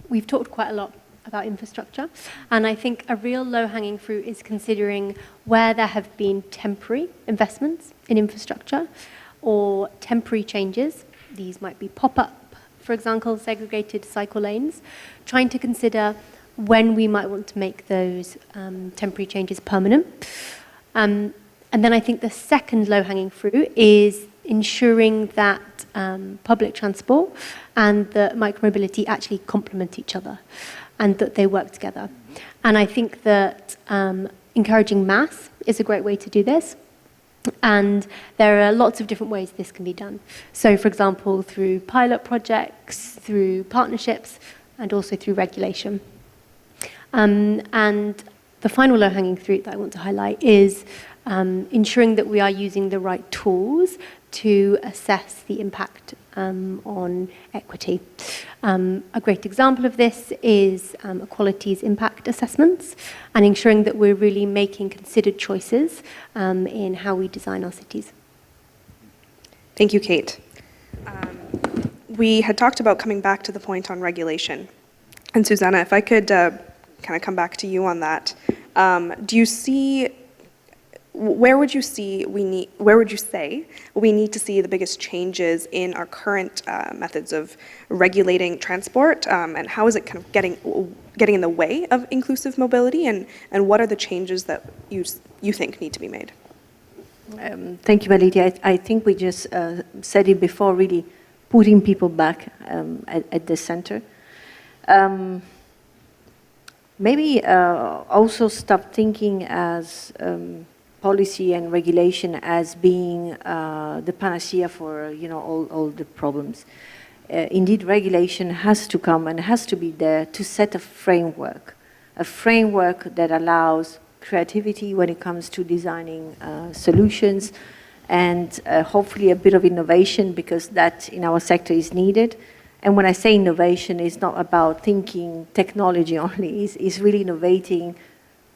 we've talked quite a lot about infrastructure, and I think a real low-hanging fruit is considering where there have been temporary investments in infrastructure or temporary changes. These might be pop-up, for example, segregated cycle lanes, trying to consider when we might want to make those temporary changes permanent. And then I think the second low-hanging fruit is ensuring that public transport and the micromobility actually complement each other and that they work together. And I think that encouraging mass is a great way to do this. And there are lots of different ways this can be done. So, for example, through pilot projects, through partnerships, and also through regulation. And the final low-hanging fruit that I want to highlight is ensuring that we are using the right tools to assess the impact on equity. A great example of this is equalities impact assessments and ensuring that we're really making considered choices in how we design our cities. Thank you, Kate. We had talked about coming back to the point on regulation. And Susanna, if I could kind of come back to you on that, do you see, where would you say we need to see the biggest changes in our current methods of regulating transport, and how is it kind of getting in the way of inclusive mobility, and what are the changes that you think need to be made? Thank you, Maliti. I think we just said it before, really putting people back at the center. Maybe also stop thinking as policy and regulation as being the panacea for all the problems. Indeed, regulation has to come and has to be there to set a framework that allows creativity when it comes to designing solutions, and hopefully a bit of innovation, because that in our sector is needed. And when I say innovation, it's not about thinking technology only, it's really innovating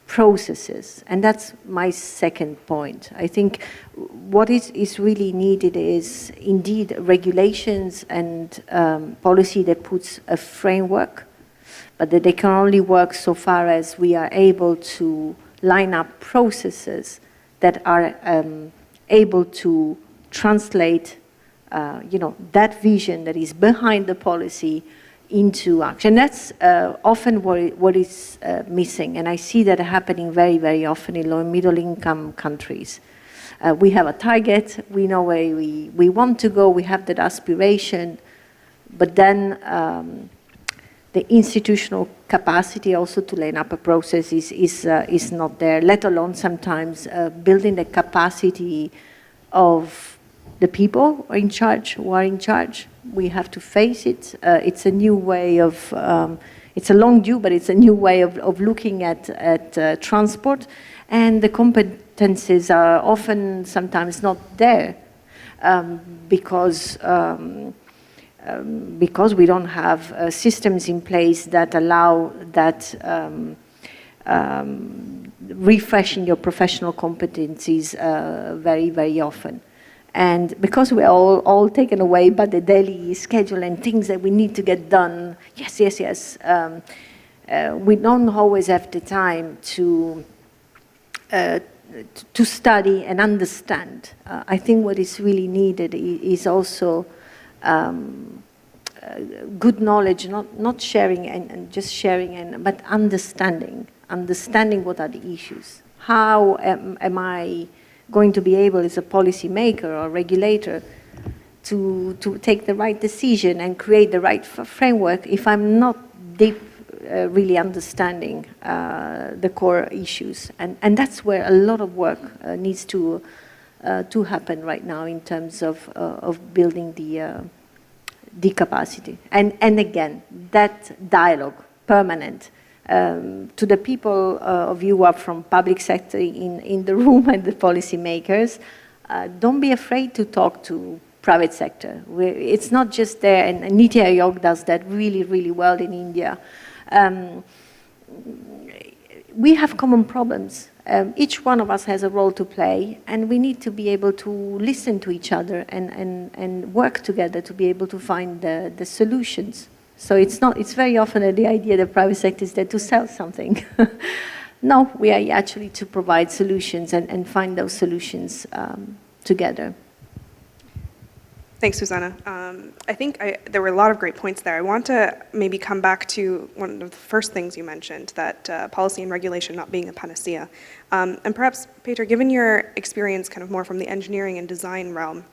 processes. And that's my second point. I think what is really needed is indeed regulations and policy that puts a framework, but that they can only work so far as we are able to line up processes that are able to translate that vision that is behind the policy into action. That's often what is missing, and I see that happening very, very often in low and middle income countries. We have a target, we know where we want to go, we have that aspiration, but then the institutional capacity also to line up a process is not there, let alone sometimes building the capacity of the people who are in charge. We have to face it. It's a new way of, it's a long due, but it's a new way of looking at transport. And the competences are often sometimes not there because we don't have systems in place that allow that refreshing your professional competencies very, very often. And because we're all taken away by the daily schedule and things that we need to get done, yes, we don't always have the time to study and understand. I think what is really needed is also good knowledge, not sharing and just sharing, but understanding what are the issues. How am I going to be able, as a policy maker or regulator, to take the right decision and create the right framework if I'm not deep really understanding the core issues. And that's where a lot of work needs to happen right now in terms of building the capacity. And again, that dialogue, permanent, to the people of you who are from public sector in the room and the policymakers, don't be afraid to talk to private sector. It's not just there, and Niti Aayog does that really, really well in India. We have common problems. Each one of us has a role to play, and we need to be able to listen to each other and work together to be able to find the solutions. So it's very often the idea that private sector is there to sell something. No, we are actually to provide solutions and find those solutions together. Thanks, Susanna. I think there were a lot of great points there. I want to maybe come back to one of the first things you mentioned, that policy and regulation not being a panacea. And perhaps, Peter, given your experience kind of more from the engineering and design realm,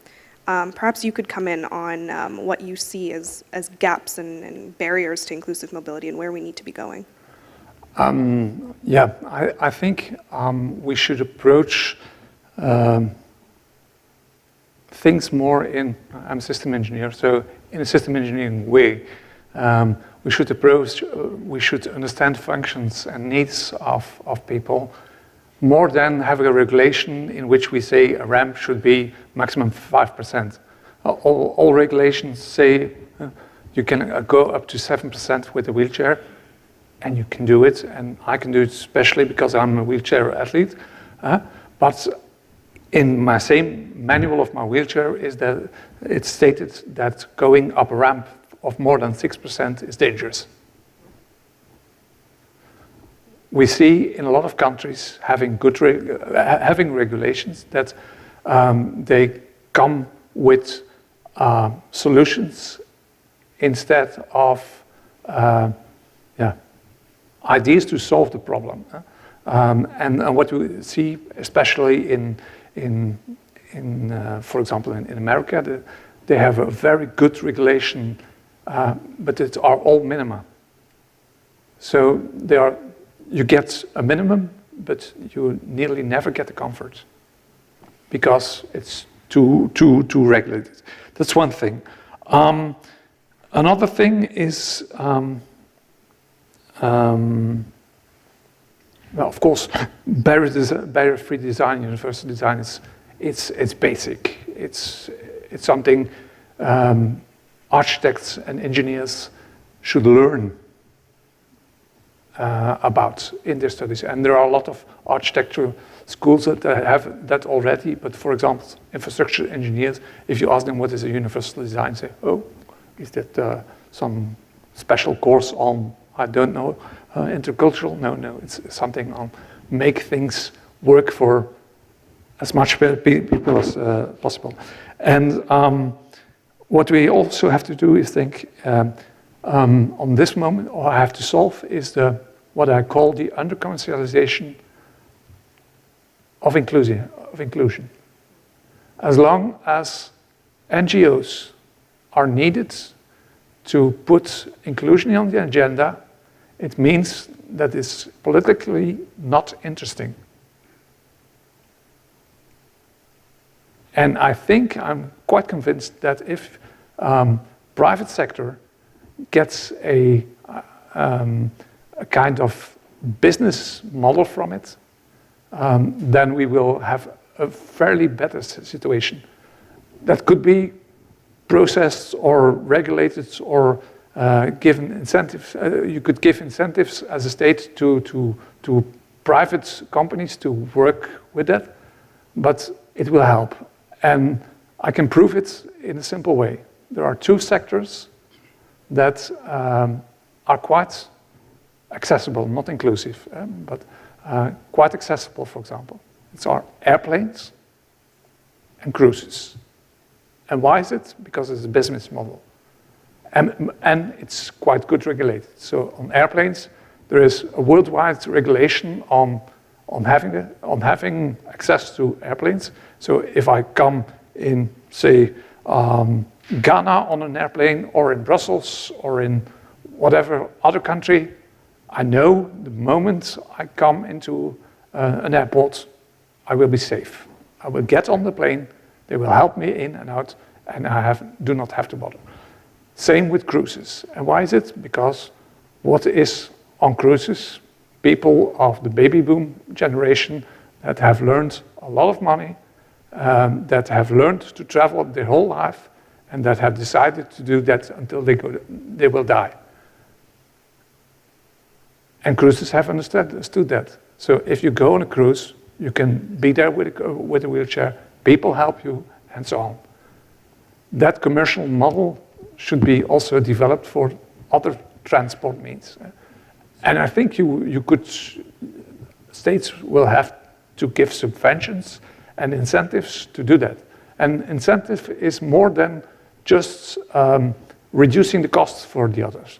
perhaps you could come in on what you see as gaps and barriers to inclusive mobility and where we need to be going. Yeah, I think we should approach things more in, I'm a system engineer, so in a system engineering way. We should understand functions and needs of people more than having a regulation in which we say a ramp should be maximum 5%. All regulations say you can go up to 7% with a wheelchair, and you can do it, and I can do it especially because I'm a wheelchair athlete. But in my same manual of my wheelchair is that it's stated that going up a ramp of more than 6% is dangerous. We see in a lot of countries having having regulations that they come with solutions instead of ideas to solve the problem. And what we see, especially in for example, in America, they have a very good regulation, but it are all minima. So you get a minimum, but you nearly never get the comfort because it's too regulated. That's one thing. Another thing is, well, of course, barrier-free design, universal design it's basic. It's something architects and engineers should learn about in their studies. And there are a lot of architectural schools that have that already. But for example, infrastructure engineers, if you ask them what is a universal design, say, oh, is that some special course on, I don't know, intercultural? No, it's something on make things work for as much people as possible. And what we also have to do is think on this moment, or I have to solve, is what I call the under-commercialization of inclusion. As long as NGOs are needed to put inclusion on the agenda, it means that it's politically not interesting. And I think I'm quite convinced that if private sector gets a kind of business model from it, then we will have a fairly better situation. That could be processed or regulated or given incentives. You could give incentives as a state to private companies to work with that, but it will help. And I can prove it in a simple way. There are two sectors that are quite accessible, not inclusive, but quite accessible, for example. It's our airplanes and cruises. And why is it? Because it's a business model. And it's quite good regulated. So on airplanes, there is a worldwide regulation on having access to airplanes. So if I come in, say, Ghana on an airplane, or in Brussels, or in whatever other country, I know the moment I come into an airport, I will be safe. I will get on the plane, they will help me in and out, and I do not have to bother. Same with cruises. And why is it? Because what is on cruises? People of the baby boom generation that have learned a lot of money, that have learned to travel their whole life, and that have decided to do that until they will die. And cruises have understood that. So if you go on a cruise, you can be there with a wheelchair, people help you, and so on. That commercial model should be also developed for other transport means. And I think states will have to give subventions and incentives to do that. And incentive is more than just reducing the costs for the others.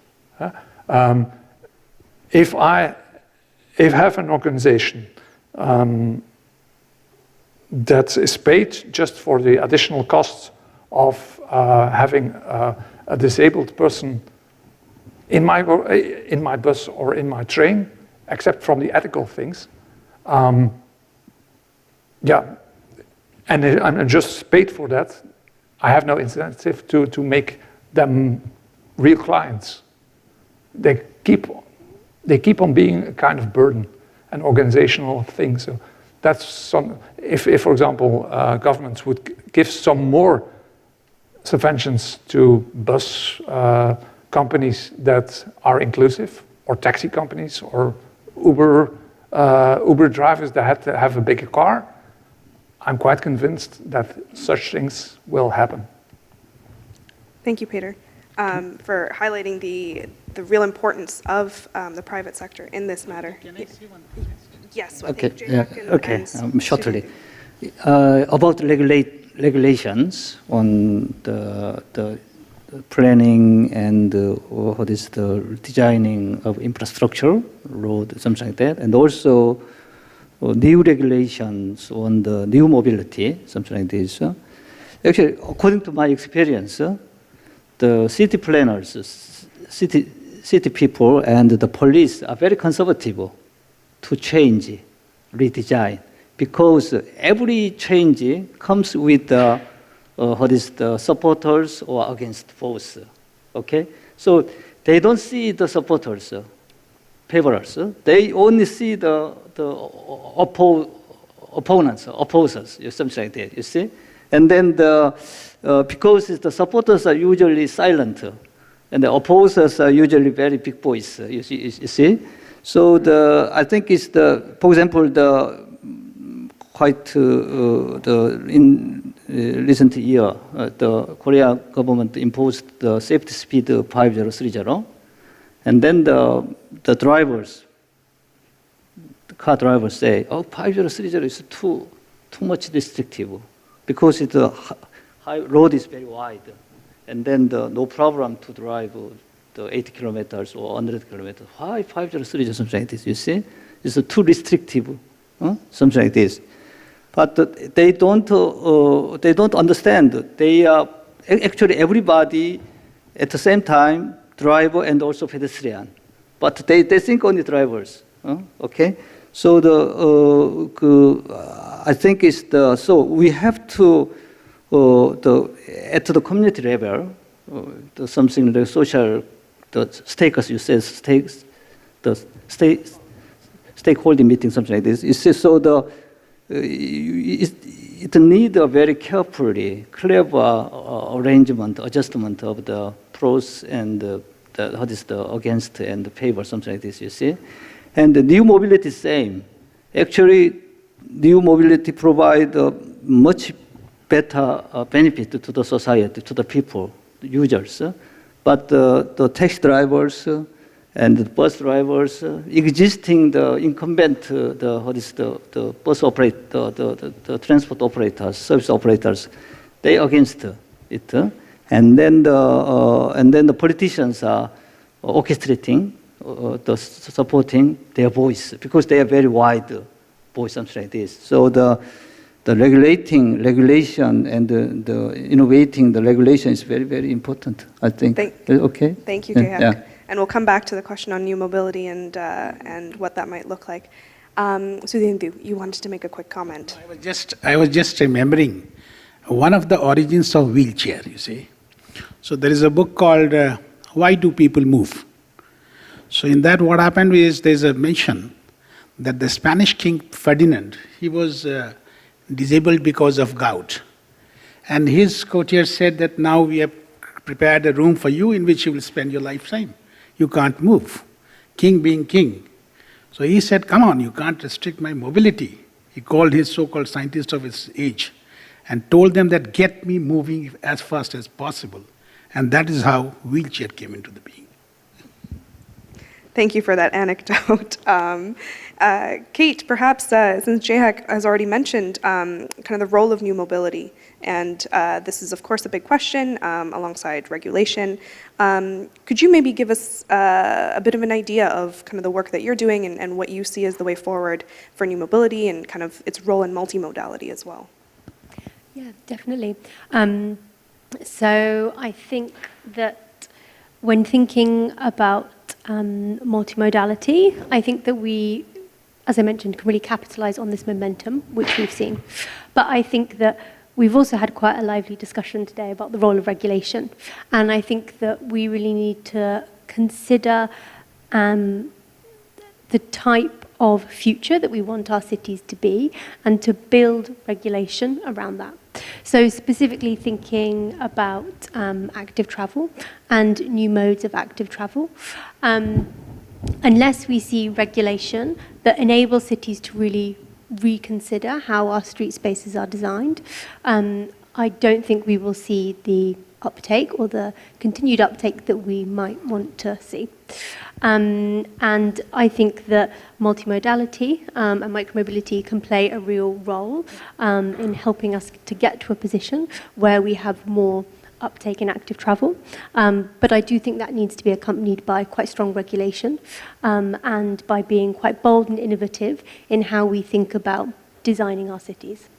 If I have an organization that is paid just for the additional costs of having a disabled person in my bus or in my train, except from the ethical things, and I'm just paid for that, I have no incentive to make them real clients. They keep on being a kind of burden, an organizational thing. So that's if for example, governments would give some more subventions to bus companies that are inclusive, or taxi companies, or Uber drivers that have to have a bigger car, I'm quite convinced that such things will happen. Thank you, Peter, for highlighting the real importance of the private sector in this matter. Can I see one? Yes. Okay. Shortly about regulations on the planning and what is the designing of infrastructure, road, something like that, and also new regulations on the new mobility, something like this. Actually, according to my experience, the city planners, city people, and the police are very conservative to change, redesign, because every change comes with what is the supporters or against force. Okay, so they don't see the supporters, favorers. They only see the opponents, opposers, something like that. You see, and then because the supporters are usually silent, and the opposers are usually very big voice. You see. So I think it's for example, in recent year, the Korea government imposed the safety speed 5030, and then the drivers, the car drivers say, "Oh, 5030 is too much restrictive because the road is very wide, and then no problem to drive the 80 kilometers or 100 kilometers. Why 5030 something like this? You see, it's too restrictive, something like this." But they don't understand. They are actually everybody at the same time, driver and also pedestrian. But they think only drivers. Okay, so I think it's so we have to at the community level, something like social, the stakes you say stakeholder meeting, something like this. You see, so it needs a very carefully, clever arrangement, adjustment of the pros and what is the against and the favor, something like this, you see. And the new mobility is same. Actually, new mobility provide much better benefit to the society, to the people, the users. But the taxi drivers and the bus drivers, existing the incumbent, the bus operator, the transport operators, service operators, they against it, and then the politicians are orchestrating, supporting their voice because they are very wide voice, something like this. So the regulation and the innovating the regulation is very, very important, I think. Okay? Thank you, Yeah, Jayhak. yeah. And we'll come back to the question on new mobility and what that might look like. Sudhindu, you wanted to make a quick comment. I was just remembering one of the origins of wheelchair, you see. So there is a book called Why Do People Move? So in that what happened is there's a mention that the Spanish King Ferdinand, he was disabled because of gout. And his courtier said that now we have prepared a room for you in which you will spend your lifetime. You can't move, king being king. So he said, come on, you can't restrict my mobility. He called his so-called scientists of his age and told them that get me moving as fast as possible. And that is how wheelchair came into the being. Thank you for that anecdote. Kate, perhaps since Jayhak has already mentioned kind of the role of new mobility, and this is of course a big question alongside regulation, could you maybe give us a bit of an idea of kind of the work that you're doing and what you see as the way forward for new mobility and kind of its role in multimodality as well? Yeah, definitely. So I think that when thinking about multimodality, I think that we, as I mentioned, can really capitalize on this momentum, which we've seen. But I think that we've also had quite a lively discussion today about the role of regulation. And I think that we really need to consider the type of future that we want our cities to be and to build regulation around that. So specifically thinking about active travel and new modes of active travel. Unless we see regulation that enables cities to really reconsider how our street spaces are designed, I don't think we will see the uptake or the continued uptake that we might want to see. And I think that multimodality and micromobility can play a real role in helping us to get to a position where we have more uptake in active travel. But I do think that needs to be accompanied by quite strong regulation and by being quite bold and innovative in how we think about designing our cities.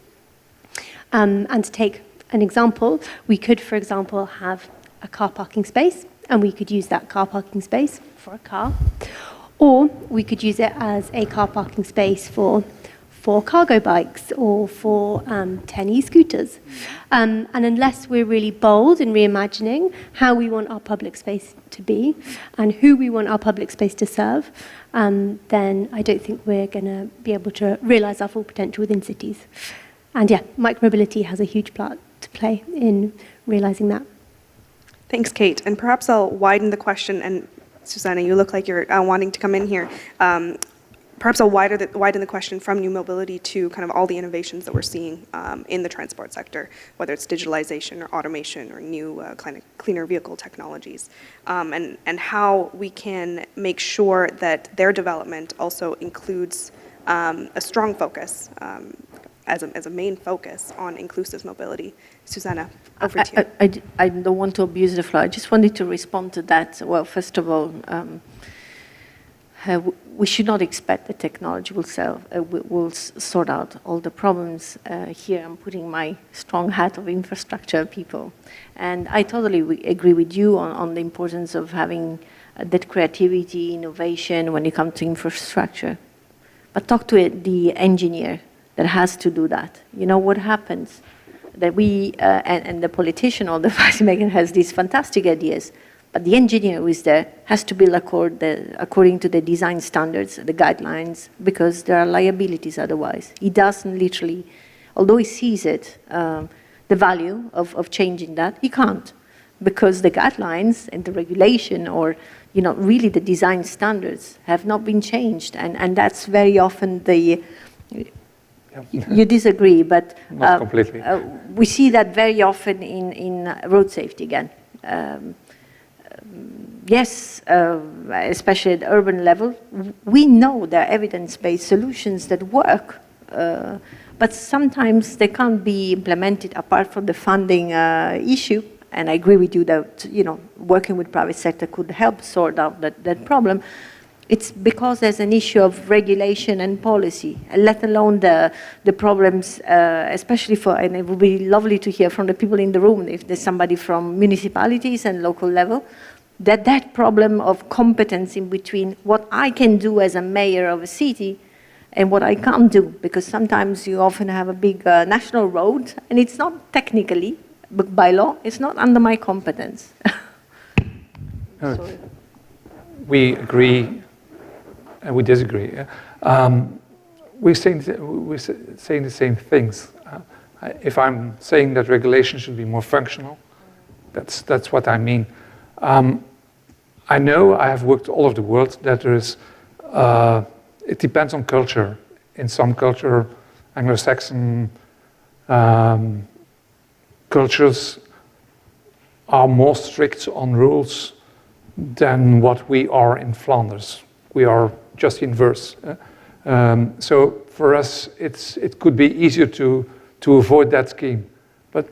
And to take an example, we could, for example, have a car parking space, and we could use that car parking space for a car, or we could use it as a car parking space for cargo bikes or for 10 e-scooters. And unless we're really bold in reimagining how we want our public space to be and who we want our public space to serve, then I don't think we're going to be able to realize our full potential within cities. And yeah, micromobility has a huge part to play in realizing that. Thanks, Kate. And perhaps I'll widen the question, and Susanna, you look like you're wanting to come in here. Perhaps I'll widen the question from new mobility to kind of all the innovations that we're seeing in the transport sector, whether it's digitalization or automation or new cleaner vehicle technologies, and how we can make sure that their development also includes a strong focus as a main focus on inclusive mobility. Susanna, over to you. I don't want to abuse the floor. I just wanted to respond to that. Well, first of all, we should not expect that technology will sort out all the problems. Here I'm putting my strong hat of infrastructure people. And I totally agree with you on the importance of having that creativity, innovation when it comes to infrastructure. But talk to the engineer that has to do that. You know what happens? That we, and the politician or the policymaker has these fantastic ideas, but the engineer who is there has to build according to the design standards, the guidelines, because there are liabilities otherwise. He doesn't literally, although he sees it, the value of changing that, he can't, because the guidelines and the regulation or really the design standards have not been changed. And that's very often the, you disagree, but not completely. We see that very often in road safety again. Yes, especially at the urban level, we know there are evidence-based solutions that work, but sometimes they can't be implemented apart from the funding issue. And I agree with you that working with private sector could help sort out that problem. it's because there's an issue of regulation and policy, let alone the problems, especially for, and it would be lovely to hear from the people in the room, if there's somebody from municipalities and local level, that problem of competence in between what I can do as a mayor of a city and what I can't do, because sometimes you often have a big national road, and it's not technically, but by law, it's not under my competence. No, we agree and we disagree. We're saying the same things. If I'm saying that regulation should be more functional, that's what I mean. I know, I have worked all over the world, that there is, it depends on culture. In some culture, Anglo-Saxon cultures are more strict on rules than what we are in Flanders. We are just inverse. So for us, it could be easier to avoid that scheme. But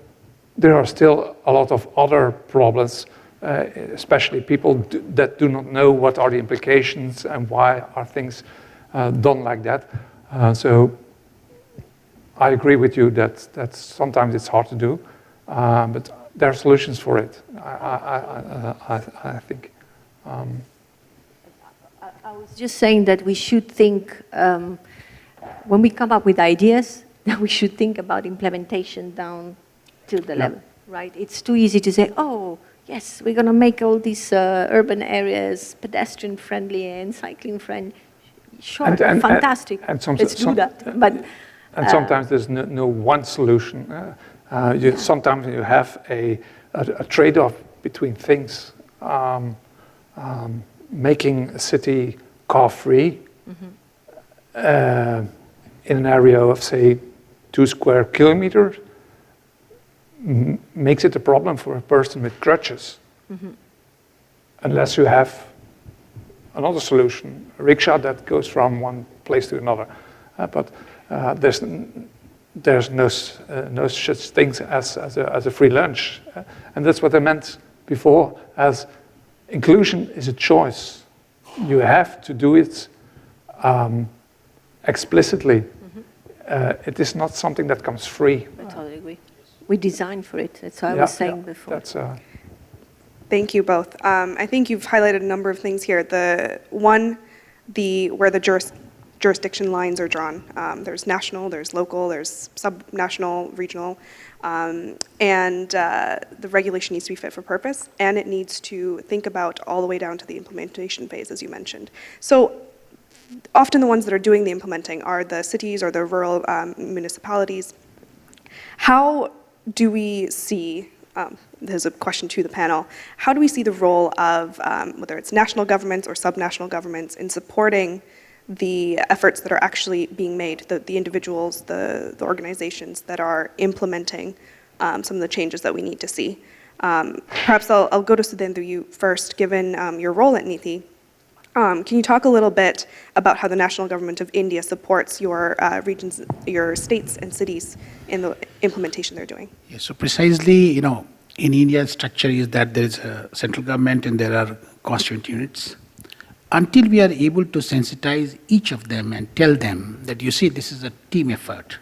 there are still a lot of other problems, especially people that do not know what are the implications and why are things done like that. So I agree with you that sometimes it's hard to do, but there are solutions for it, I think. I was just saying that we should think, when we come up with ideas, that we should think about implementation down to the level, right? It's too easy to say, oh, yes, we're going to make all these urban areas pedestrian friendly and cycling friendly. Sure, fantastic. Let's do that. But sometimes there's no one solution. Sometimes you have a trade-off between things. Making a city car-free in an area of, say, 2 square kilometers makes it a problem for a person with crutches. Unless you have another solution, a rickshaw that goes from one place to another. But there's no such things as a free lunch. And that's what I meant before, as inclusion is a choice. You have to do it explicitly. It is not something that comes free. I totally agree. We design for it. That's what I was saying before. Thank you both. I think you've highlighted a number of things here. Where the jurisdiction lines are drawn. There's national, there's local, there's sub-national, regional, and the regulation needs to be fit for purpose, and it needs to think about all the way down to the implementation phase, as you mentioned. So often the ones that are doing the implementing are the cities or the rural municipalities. How do we see, there's a question to the panel, how do we see the role of, whether it's national governments or sub-national governments, in supporting the efforts that are actually being made, the individuals, the organizations that are implementing some of the changes that we need to see? Perhaps I'll go to Sudhendra, you first, given your role at NITI. Can you talk a little bit about how the national government of India supports your regions, your states and cities in the implementation they're doing? Yeah, so precisely, in India, structure is that there is a central government and there are constituent units. Until we are able to sensitize each of them and tell them that, you see, this is a team effort.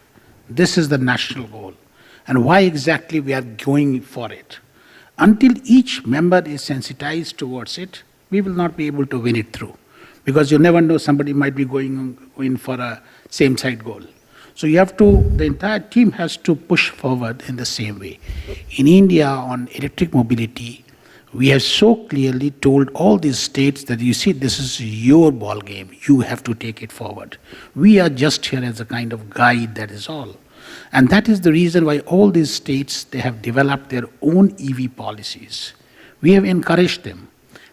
This is the national goal. And why exactly we are going for it. Until each member is sensitized towards it, we will not be able to win it through. Because you never know, somebody might be going for a same side goal. So the entire team has to push forward in the same way. In India, on electric mobility, we have so clearly told all these states that, you see, this is your ball game. You have to take it forward. We are just here as a kind of guide, that is all. And that is the reason why all these states, they have developed their own EV policies. We have encouraged them.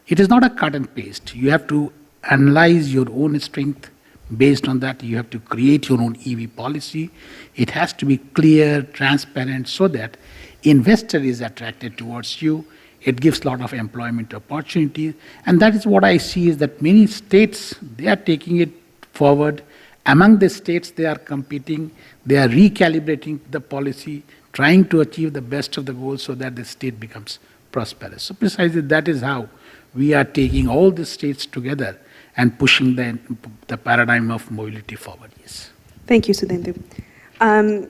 It is not a cut and paste. You have to analyze your own strength. Based on that, you have to create your own EV policy. It has to be clear, transparent, so that investor is attracted towards you. It gives a lot of employment opportunities. And that is what I see, is that many states, they are taking it forward. Among the states, they are competing. They are recalibrating the policy, trying to achieve the best of the goals so that the state becomes prosperous. So precisely that is how we are taking all the states together and pushing the paradigm of mobility forward. Yes. Thank you, Sudhendu.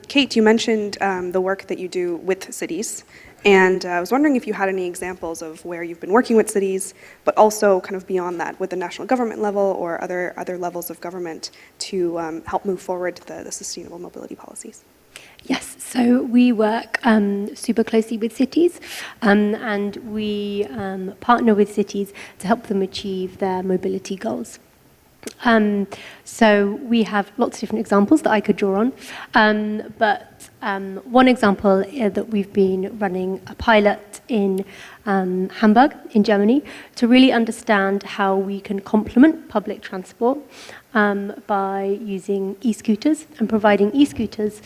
Kate, you mentioned the work that you do with cities, and I was wondering if you had any examples of where you've been working with cities, but also kind of beyond that, with the national government level or other levels of government to help move forward the sustainable mobility policies. Yes, so we work super closely with cities, and we partner with cities to help them achieve their mobility goals. So we have lots of different examples that I could draw on, but one example that we've been running a pilot in Hamburg in Germany to really understand how we can complement public transport by using e-scooters and providing e-scooters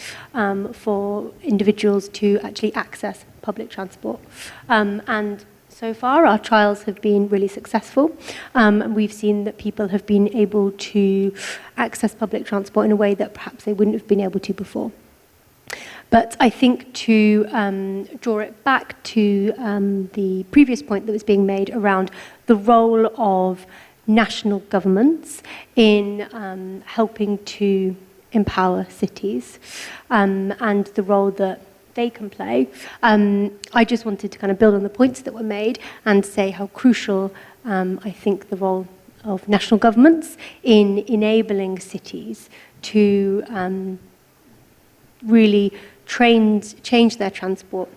for individuals to actually access public transport. And so far, our trials have been really successful. We've seen that people have been able to access public transport in a way that perhaps they wouldn't have been able to before. But I think to draw it back to the previous point that was being made around the role of national governments in helping to empower cities and the role that they can play. I just wanted to kind of build on the points that were made and say how crucial I think the role of national governments in enabling cities to really change their transport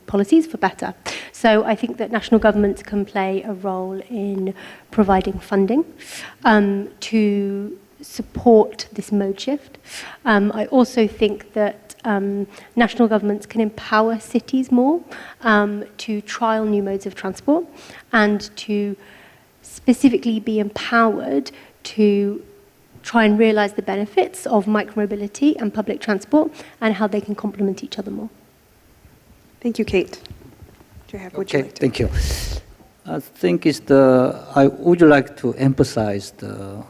policies for better. So I think that national governments can play a role in providing funding to support this mode shift. I also think that national governments can empower cities more to trial new modes of transport and to specifically be empowered to try and realise the benefits of micromobility and public transport and how they can complement each other more. Thank you, Kate. Would you like to? Thank you. I think I would like to emphasize the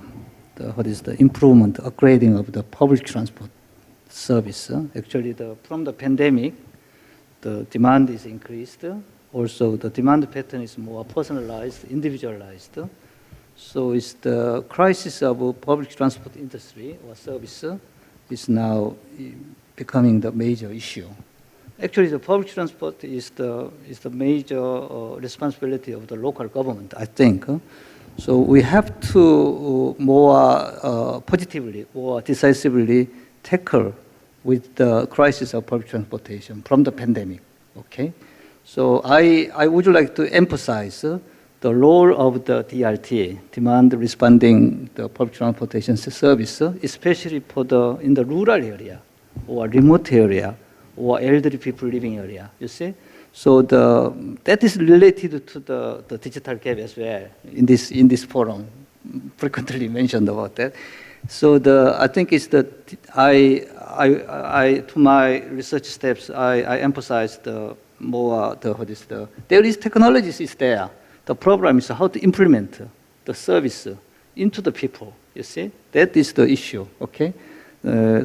improvement, upgrading of the public transport service. Actually, from the pandemic, the demand is increased. Also, the demand pattern is more personalized, individualized. So it's the crisis of public transport industry or service is now becoming the major issue. Actually, the public transport is the major responsibility of the local government, I think. So we have to more positively or decisively tackle with the crisis of public transportation from the pandemic. Okay, so I would like to emphasize the role of the DRT, demand responding the public transportation service, especially in the rural area or remote area or elderly people living area. You see, so that is related to the digital gap as well in this forum. Frequently mentioned about that. So I think it's that to my research steps I emphasize there is technologies is there. The problem is how to implement the service into the people. You see, that is the issue. Okay,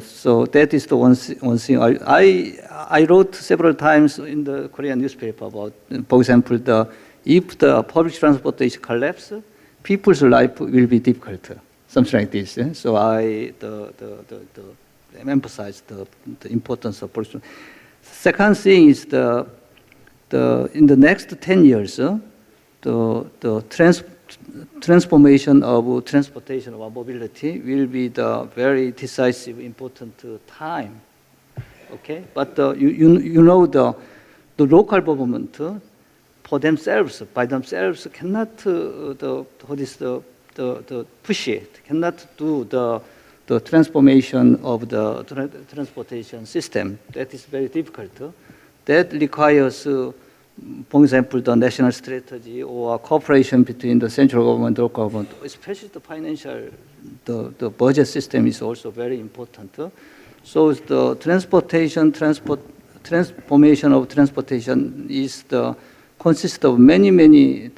so that is the one thing. I wrote several times in the Korean newspaper about, for example, if the public transportation collapse, people's life will be difficult. Something like this. So I emphasize the importance of public transport. Second thing is in the next 10 years, the transformation of transportation or mobility will be the very decisive, important time. Okay, but you know the local government by themselves cannot push it, cannot do the transformation of the transportation system. That is very difficult. That requires, for example, the national strategy or cooperation between the central government and local government, especially the financial, the budget system is also very important. So the transformation of transportation consists of many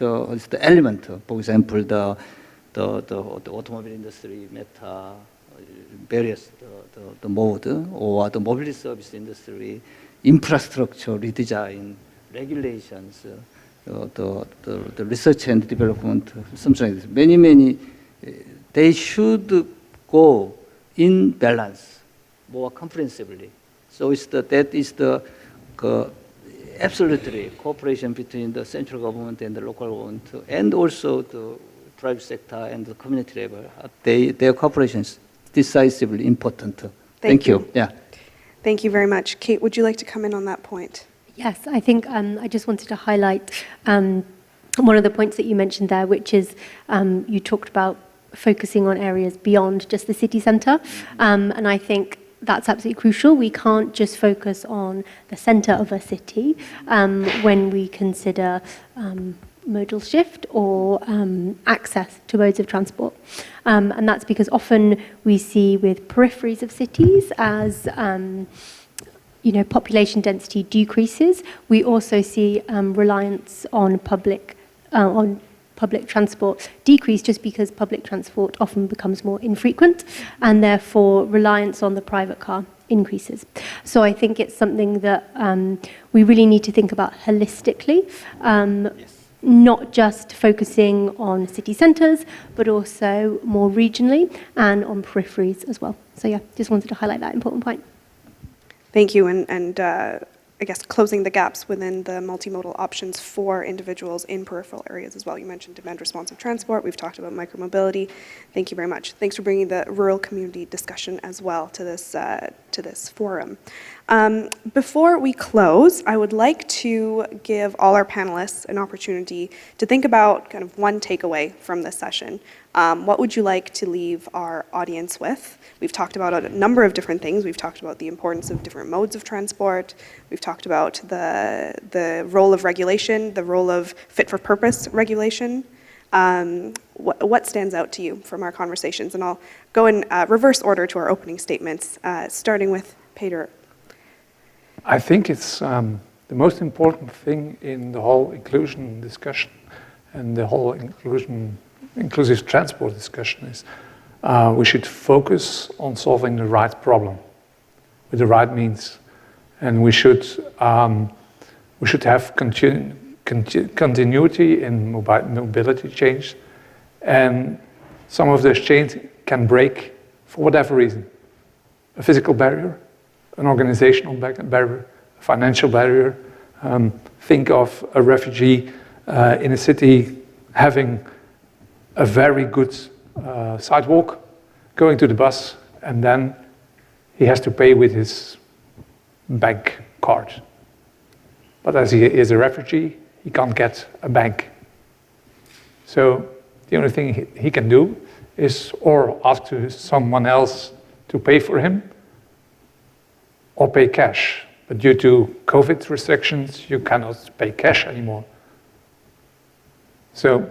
elements. For example, the automobile industry, various the mode, or the mobility service industry, infrastructure redesign, regulations, the research and development, something like this. Many, they should go in balance, more comprehensively. So that is the absolutely cooperation between the central government and the local government, and also the private sector and the community level. Their cooperation is decisively important. Thank you. Yeah. Thank you very much. Kate, would you like to come in on that point? Yes, I think I just wanted to highlight one of the points that you mentioned there, which is you talked about focusing on areas beyond just the city centre. And I think that's absolutely crucial. We can't just focus on the centre of a city when we consider modal shift or access to modes of transport. And that's because often we see with peripheries of cities as population density decreases, we also see reliance on public transport decrease just because public transport often becomes more infrequent, and therefore reliance on the private car increases. So I think it's something that we really need to think about holistically, not just focusing on city centres, but also more regionally and on peripheries as well. So yeah, just wanted to highlight that important point. Thank you, and I guess closing the gaps within the multimodal options for individuals in peripheral areas as well. You mentioned demand-responsive transport. We've talked about micromobility. Thank you very much. Thanks for bringing the rural community discussion as well to this forum. Before we close, I would like to give all our panelists an opportunity to think about kind of one takeaway from this session. What would you like to leave our audience with? We've talked about a number of different things. We've talked about the importance of different modes of transport. We've talked about the role of regulation, the role of fit-for-purpose regulation. What stands out to you from our conversations? And I'll go in reverse order to our opening statements, starting with Peter. I think it's the most important thing in the whole inclusion discussion and the whole inclusive transport discussion is we should focus on solving the right problem with the right means, and we should have continuity in mobility change, and some of those chains can break for whatever reason: a physical barrier, an organizational barrier, a financial barrier. Think of a refugee in a city having a very good sidewalk, going to the bus, and then he has to pay with his bank card. But as he is a refugee, he can't get a bank. So the only thing he can do is or ask to someone else to pay for him or pay cash. But due to COVID restrictions, you cannot pay cash anymore. So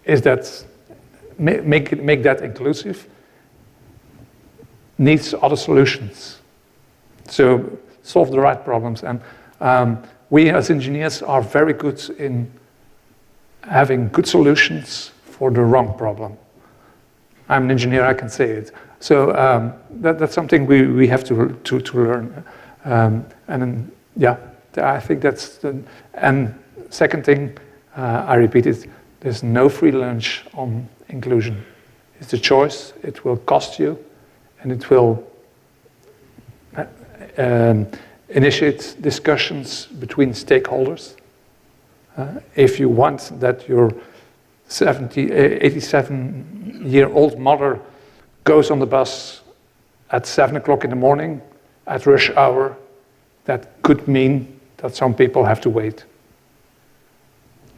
is that make that inclusive needs other solutions. So solve the right problems. And we as engineers are very good in having good solutions for the wrong problem. I'm an engineer, I can say it. So that's something we have to learn. And yeah, I think that's and second thing, I repeat it, there's no free lunch on inclusion. It's a choice, it will cost you, and it will initiate discussions between stakeholders. If you want that your 87-year-old mother goes on the bus at 7 o'clock in the morning at rush hour, that could mean that some people have to wait.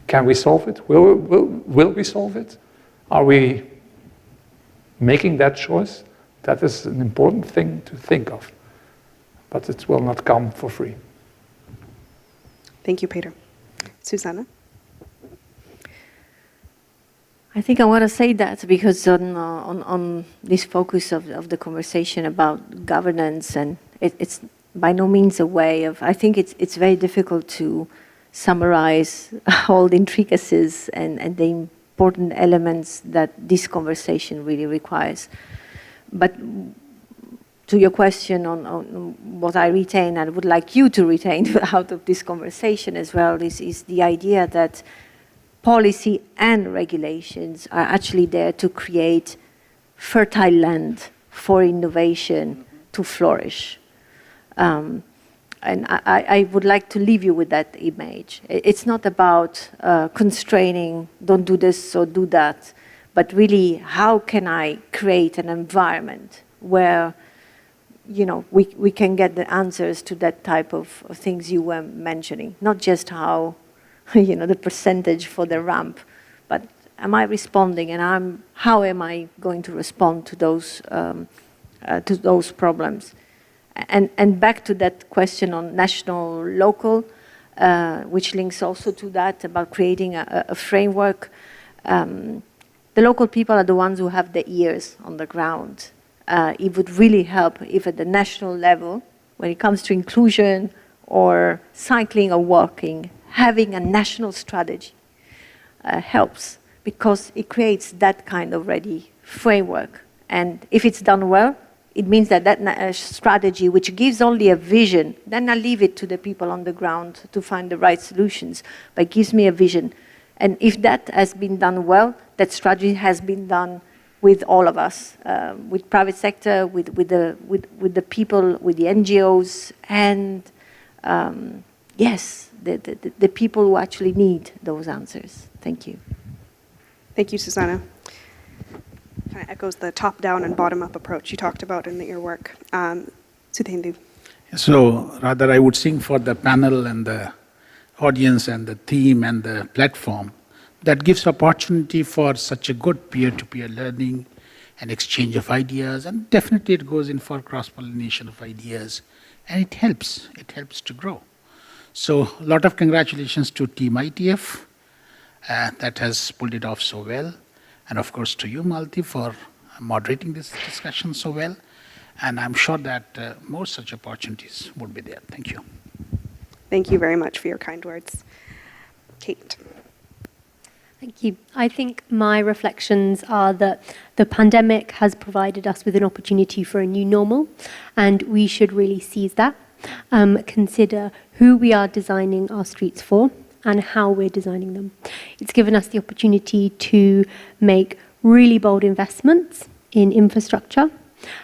Can we solve it? Will we solve it? Are we making that choice? That is an important thing to think of, but it will not come for free. Thank you, Peter. Susanna? I think I want to say that because on this focus of the conversation about governance, and it's by no means a way of, I think it's very difficult to summarize all the intricacies and the important elements that this conversation really requires. But to your question on what I retain and would like you to retain out of this conversation as well is the idea that policy and regulations are actually there to create fertile land for innovation to flourish. And I would like to leave you with that image. It's not about constraining, don't do this or do that, but really how can I create an environment where we can get the answers to that type of things you were mentioning, not just how, the percentage for the ramp, but am I responding and how am I going to respond to those problems? And back to that question on national, local, which links also to that about creating a framework. The local people are the ones who have the ears on the ground. It would really help if at the national level, when it comes to inclusion or cycling or walking, having a national strategy helps, because it creates that kind of ready framework. And if it's done well, it means that strategy, which gives only a vision, then I leave it to the people on the ground to find the right solutions, but it gives me a vision. And if that has been done well, that strategy has been done with all of us, with private sector, with the people, with the NGOs, and yes, the people who actually need those answers. Thank you. Thank you, Susanna. Kind of echoes the top-down and bottom-up approach you talked about in your work. Sudhendu. So rather I would sing for the panel and the audience and the theme and the platform that gives opportunity for such a good peer-to-peer learning and exchange of ideas, and definitely it goes in for cross-pollination of ideas, and it helps to grow. So a lot of congratulations to Team ITF that has pulled it off so well. And of course to you, Malti, for moderating this discussion so well. And I'm sure that more such opportunities would be there. Thank you. Thank you very much for your kind words. Kate. Thank you. I think my reflections are that the pandemic has provided us with an opportunity for a new normal, and we should really seize that, consider who we are designing our streets for, and how we're designing them. It's given us the opportunity to make really bold investments in infrastructure,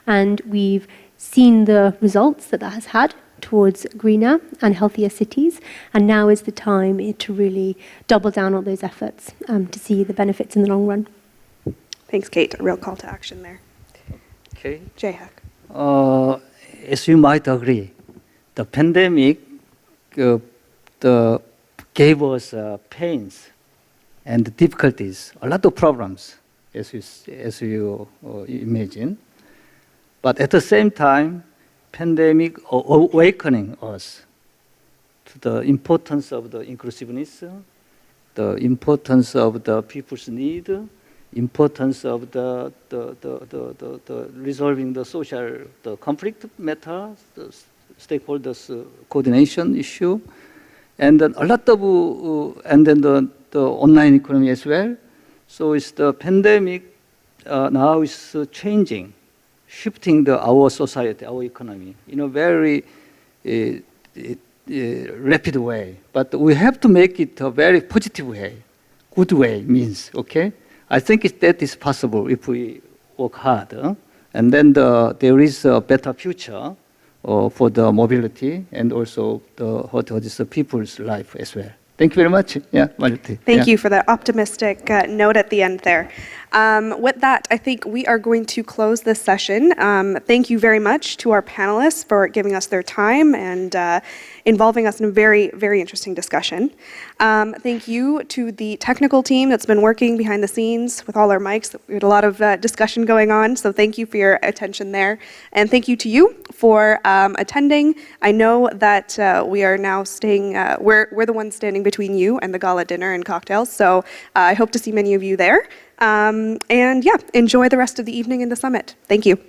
and we've seen the results that has had towards greener and healthier cities, and now is the time to really double down on those efforts to see the benefits in the long run. Thanks, Kate. A real call to action there. Okay. Jayhak. As you might agree, the pandemic gave us pains and difficulties, a lot of problems, as you imagine. But at the same time, pandemic awakening us to the importance of the inclusiveness, the importance of the people's need, importance of the resolving the social conflict matter, the stakeholders coordination issue, and then a lot of and then the online economy as well. So it's the pandemic now is changing, shifting our society, our economy in a very rapid way. But we have to make it a very positive way, good way means, okay? I think that is possible if we work hard. And then there is a better future for the mobility and also what is the people's life as well. Thank you very much. Yeah, Malti. Thank you for that optimistic note at the end there. With that, I think we are going to close this session. Thank you very much to our panelists for giving us their time and involving us in a very, very interesting discussion. Thank you to the technical team that's been working behind the scenes with all our mics. We had a lot of discussion going on, so thank you for your attention there. And thank you to you for attending. I know that we are now staying, we're the ones standing between you and the gala dinner and cocktails, so I hope to see many of you there. And yeah, enjoy the rest of the evening in the summit. Thank you.